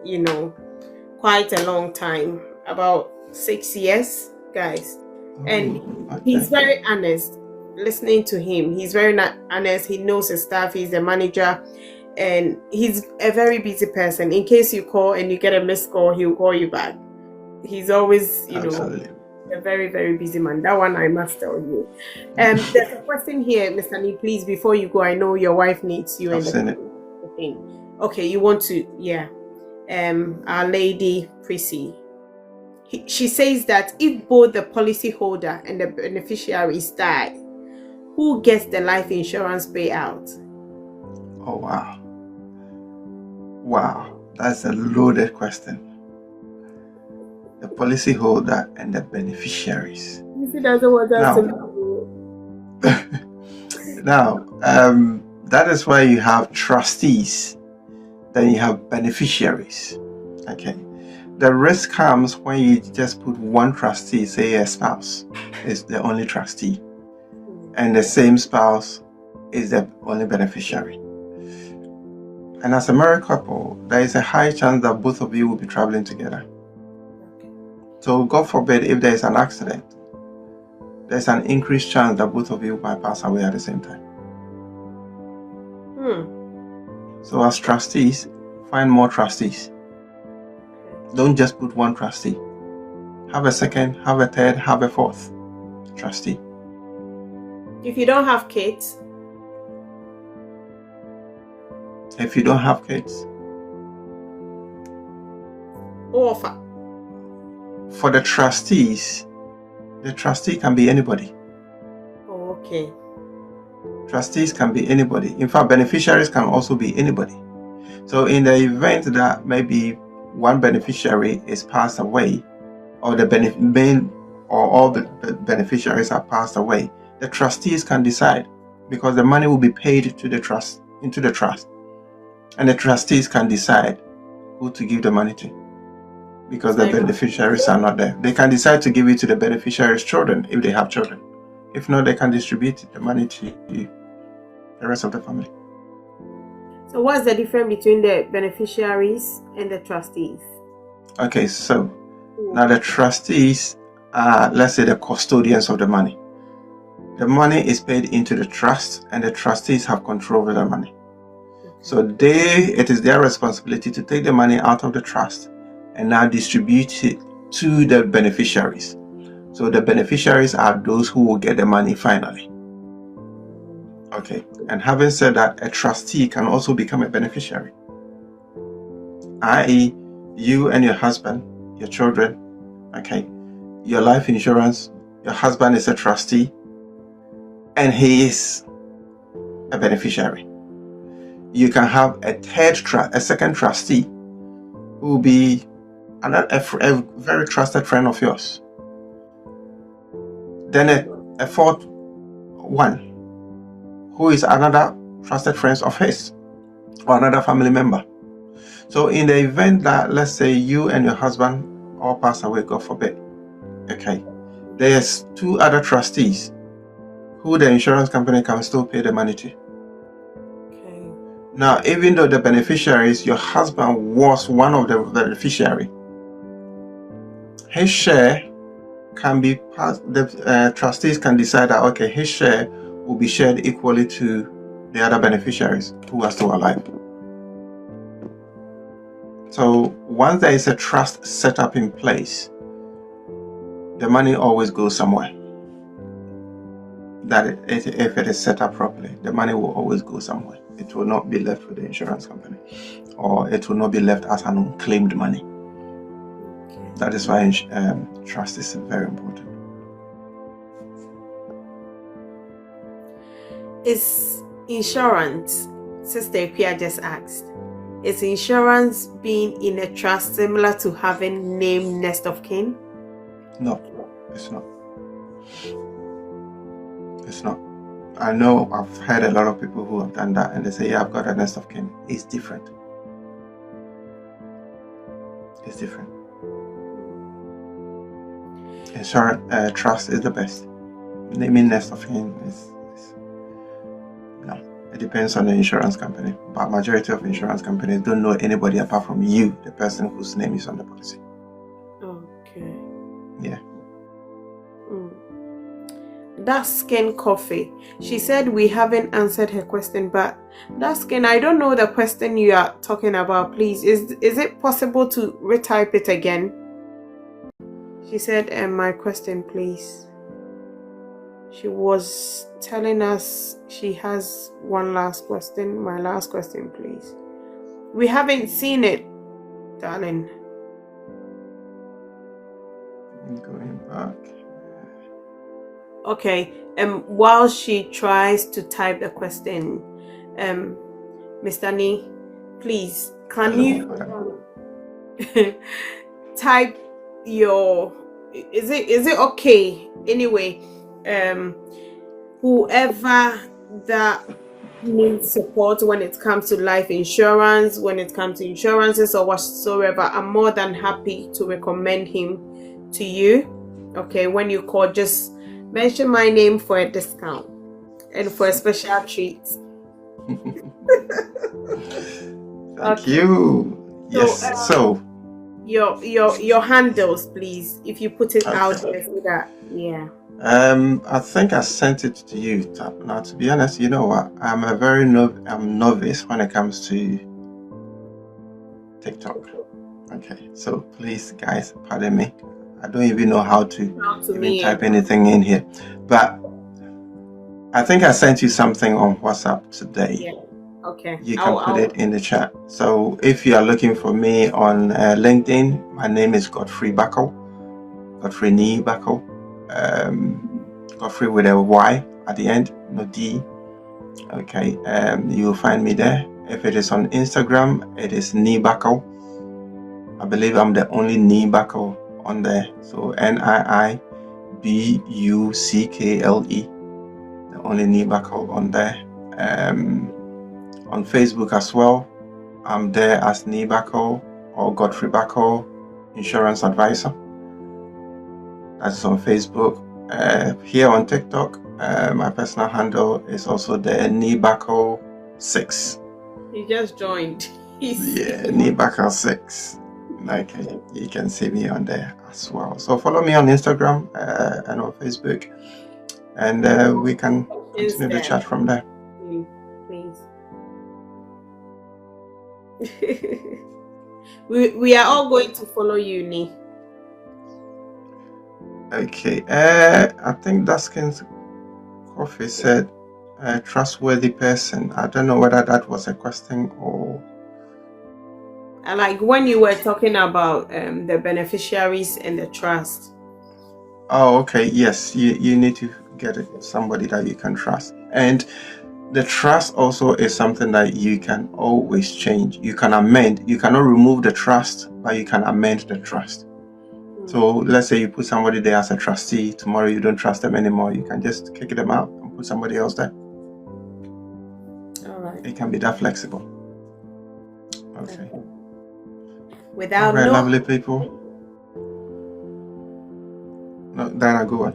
quite a long time, about 6 years, guys. And he's very honest. Listening to him, he's very honest. He knows his stuff. He's the manager, and he's a very busy person. In case you call and you get a missed call, he'll call you back. He's always, Absolutely. A very, very busy man. That one I must tell you. There's a question here, Mr. Nee, please, before you go. I know your wife needs you. I've seen it. Okay, you want to, Our Lady Prissy. She says that if both the policyholder and the beneficiaries die, who gets the life insurance payout? Oh, wow. Wow, that's a loaded question. The policyholder and the beneficiaries. If it doesn't want that now, that is why you have trustees, then you have beneficiaries. Okay. The risk comes when you just put one trustee, say a spouse is the only trustee, and the same spouse is the only beneficiary. And as a married couple, there is a high chance that both of you will be traveling together. So God forbid, if there is an accident, there's an increased chance that both of you might pass away at the same time. So as trustees, find more trustees. Don't just put one trustee. Have a second, have a third, have a fourth trustee. If you don't have kids? If you don't have kids? Offer. For the trustees, the trustee can be anybody. Oh, okay. Trustees can be anybody. In fact, beneficiaries can also be anybody. So in the event that maybe one beneficiary is passed away, or the main or all the beneficiaries are passed away, the trustees can decide, because the money will be paid to the trust, into the trust, and the trustees can decide who to give the money to, because the beneficiaries are not there. They can decide to give it to the beneficiaries' children if they have children. If not, they can distribute the money to the rest of the family. So what's the difference between the beneficiaries and the trustees? Okay, so now the trustees are, let's say, the custodians of the money. The money is paid into the trust, and the trustees have control over the money. So it is their responsibility to take the money out of the trust and now distribute it to the beneficiaries. So the beneficiaries are those who will get the money finally. Okay, and having said that, a trustee can also become a beneficiary. I.e., you and your husband, your children, okay, your life insurance, your husband is a trustee, and he is a beneficiary. You can have a second trustee who will be a very trusted friend of yours. Then a fourth one, who is another trusted friend of his, or another family member. So in the event that, let's say, you and your husband all pass away, God forbid, okay, there's two other trustees who the insurance company can still pay the money to. Okay. Now, even though the beneficiaries, your husband was one of the beneficiaries, his share can be passed. The trustees can decide that, okay, his share will be shared equally to the other beneficiaries who are still alive. So once there is a trust set up in place, the money always goes somewhere. If it is set up properly, the money will always go somewhere. It will not be left with the insurance company, or it will not be left as an unclaimed money. That is why trust is very important. Is insurance, Sister Ipia just asked, is insurance being in a trust similar to having named next of kin? No, it's not. It's not. I know I've heard a lot of people who have done that and they say, yeah, I've got a next of kin. It's different. It's different. Insurance trust is the best. Naming next of kin is no. It depends on the insurance company. But majority of insurance companies don't know anybody apart from you, the person whose name is on the policy. Okay. Yeah. That skin coffee. She said we haven't answered her question, but that skin, I don't know the question you are talking about. Please, is it possible to retype it again? She said, my question, please. She was telling us she has one last question. My last question, please. We haven't seen it, darling. I'm going back. Okay. While she tries to type the question, Mr. Nee, please, can you type your? Is it okay? Anyway, whoever that needs support when it comes to life insurance, when it comes to insurances or whatsoever, I'm more than happy to recommend him to you. Okay, when you call, just mention my name for a discount and for a special treat. Thank you. Yes. So your handles, please, if you put it out there so that I think I sent it to you. Now, to be honest, you know what? I'm a very novice when it comes to TikTok. Okay, so please, guys, pardon me. I don't even know how to type anything in here. But I think I sent you something on WhatsApp today. Yeah. Okay. You can put it in the chat. So if you are looking for me on LinkedIn, my name is Godfrey Buckle. Godfrey Nee Buckle. Godfrey with a Y at the end, no D. Okay. You'll find me there. If it is on Instagram, it is Nee Buckle. I believe I'm the only Nee Buckle on there. So NIIBUCKLE. The only Nee Buckle on there. On Facebook as well, I'm there as Nee Buckle or Godfrey Buckle, Insurance Advisor. That's on Facebook. Here on TikTok, my personal handle is also there, Nee Buckle 6. He just joined. Yeah, Nee Buckle 6. Okay, you can see me on there as well. So follow me on Instagram and on Facebook, and we can continue the chat from there. Please. we are all going to follow you, Nee. Okay, I think Daskin's Coffee said trustworthy person. I don't know whether that was a question or... Like when you were talking about the beneficiaries and the trust. Oh, okay. Yes, you need to get somebody that you can trust. And the trust also is something that you can always change. You can amend. You cannot remove the trust, but you can amend the trust. So let's say you put somebody there as a trustee. Tomorrow you don't trust them anymore. You can just kick them out and put somebody else there. All right. It can be that flexible. Okay. Without very lovely people. No, Diana, go on.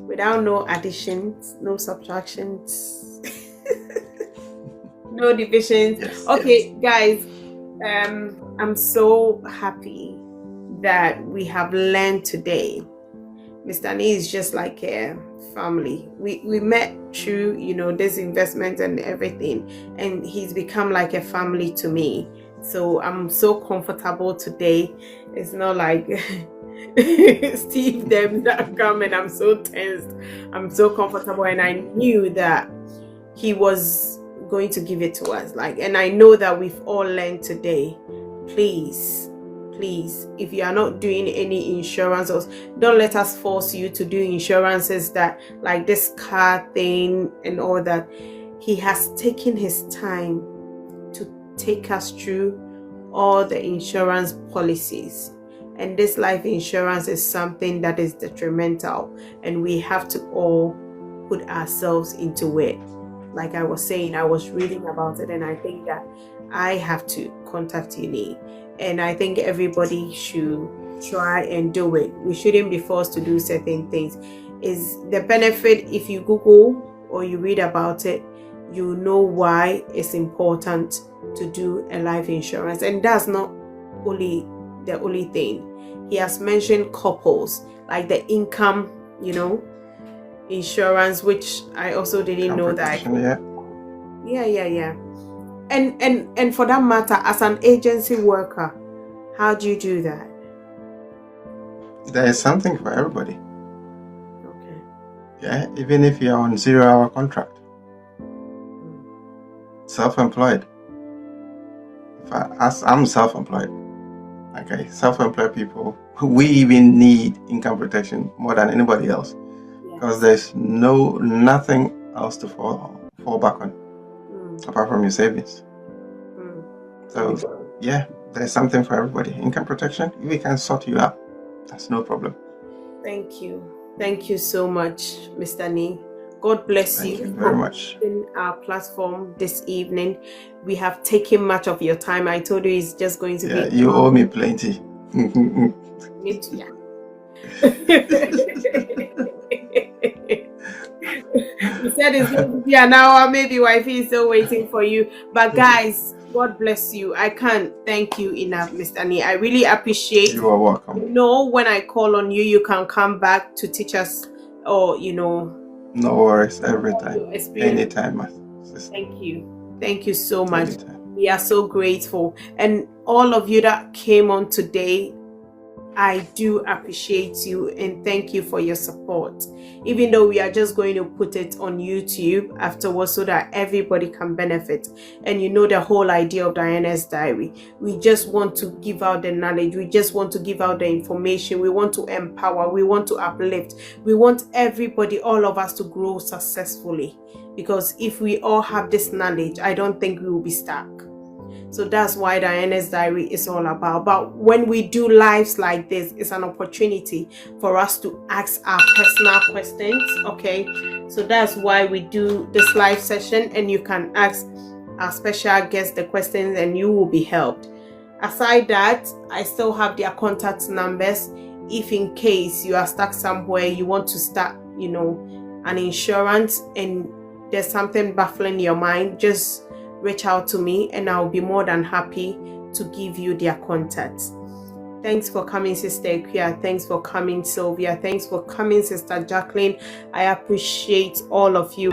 Without no additions, no subtractions, no divisions. Yes, okay, yes. Guys, I'm so happy that we have learned today. Mr. Nee is just like a family. We met through, this investment and everything, and he's become like a family to me. So I'm so comfortable today. It's not like Steve them that come and I'm so tensed. I'm so comfortable, and I knew that he was going to give it to us. And I know that we've all learned today. Please, if you are not doing any insurance, don't let us force you to do insurances that like this car thing and all that. He has taken his time to take us through all the insurance policies, and this life insurance is something that is detrimental, and we have to all put ourselves into it. Like I was saying, I was reading about it, and I think that I have to contact Uni, and I think everybody should try and do it. We shouldn't be forced to do certain things. Is the benefit if you Google or you read about it, you know why it's important to do a life insurance. And that's not only the only thing. He has mentioned couples, like the income, insurance, which I also didn't know that. Yeah. And for that matter, as an agency worker, how do you do that? There is something for everybody. Okay. Yeah, even if you're on 0-hour contract. Self-employed. As I'm self-employed. Okay, self-employed people, we even need income protection more than anybody else, because there's nothing else to fall back on apart from your savings. So yeah, there's something for everybody. Income protection, we can sort you out. That's no problem. Thank you so much, Mr. Nee. God bless you. Thank you very much. In our platform this evening, we have taken much of your time. I told you it's just going to be. You owe me plenty. Me too, yeah. You said it's going to be an hour. Maybe wifey is still waiting for you. But guys, God bless you. I can't thank you enough, Mr. Nee. I really appreciate. You are welcome. When I call on you, you can come back to teach us, or No worries, every time, anytime. Thank you so much. Anytime. We are so grateful, and all of you that came on today, I do appreciate you and thank you for your support. Even though we are just going to put it on YouTube afterwards so that everybody can benefit. And the whole idea of Diana's Diary. We just want to give out the knowledge. We just want to give out the information. We want to empower. We want to uplift. We want everybody, all of us, to grow successfully. Because if we all have this knowledge, I don't think we will be stuck. So that's why Diana's Diary is all about. But when we do lives like this, it's an opportunity for us to ask our personal questions, okay? So that's why we do this live session, and you can ask our special guest the questions and you will be helped. Aside that, I still have their contact numbers. If in case you are stuck somewhere, you want to start, an insurance, and there's something baffling your mind, just reach out to me and I'll be more than happy to give you their contacts. Thanks for coming, Sister Ikuya. Thanks for coming, Sylvia. Thanks for coming, Sister Jacqueline. I appreciate all of you.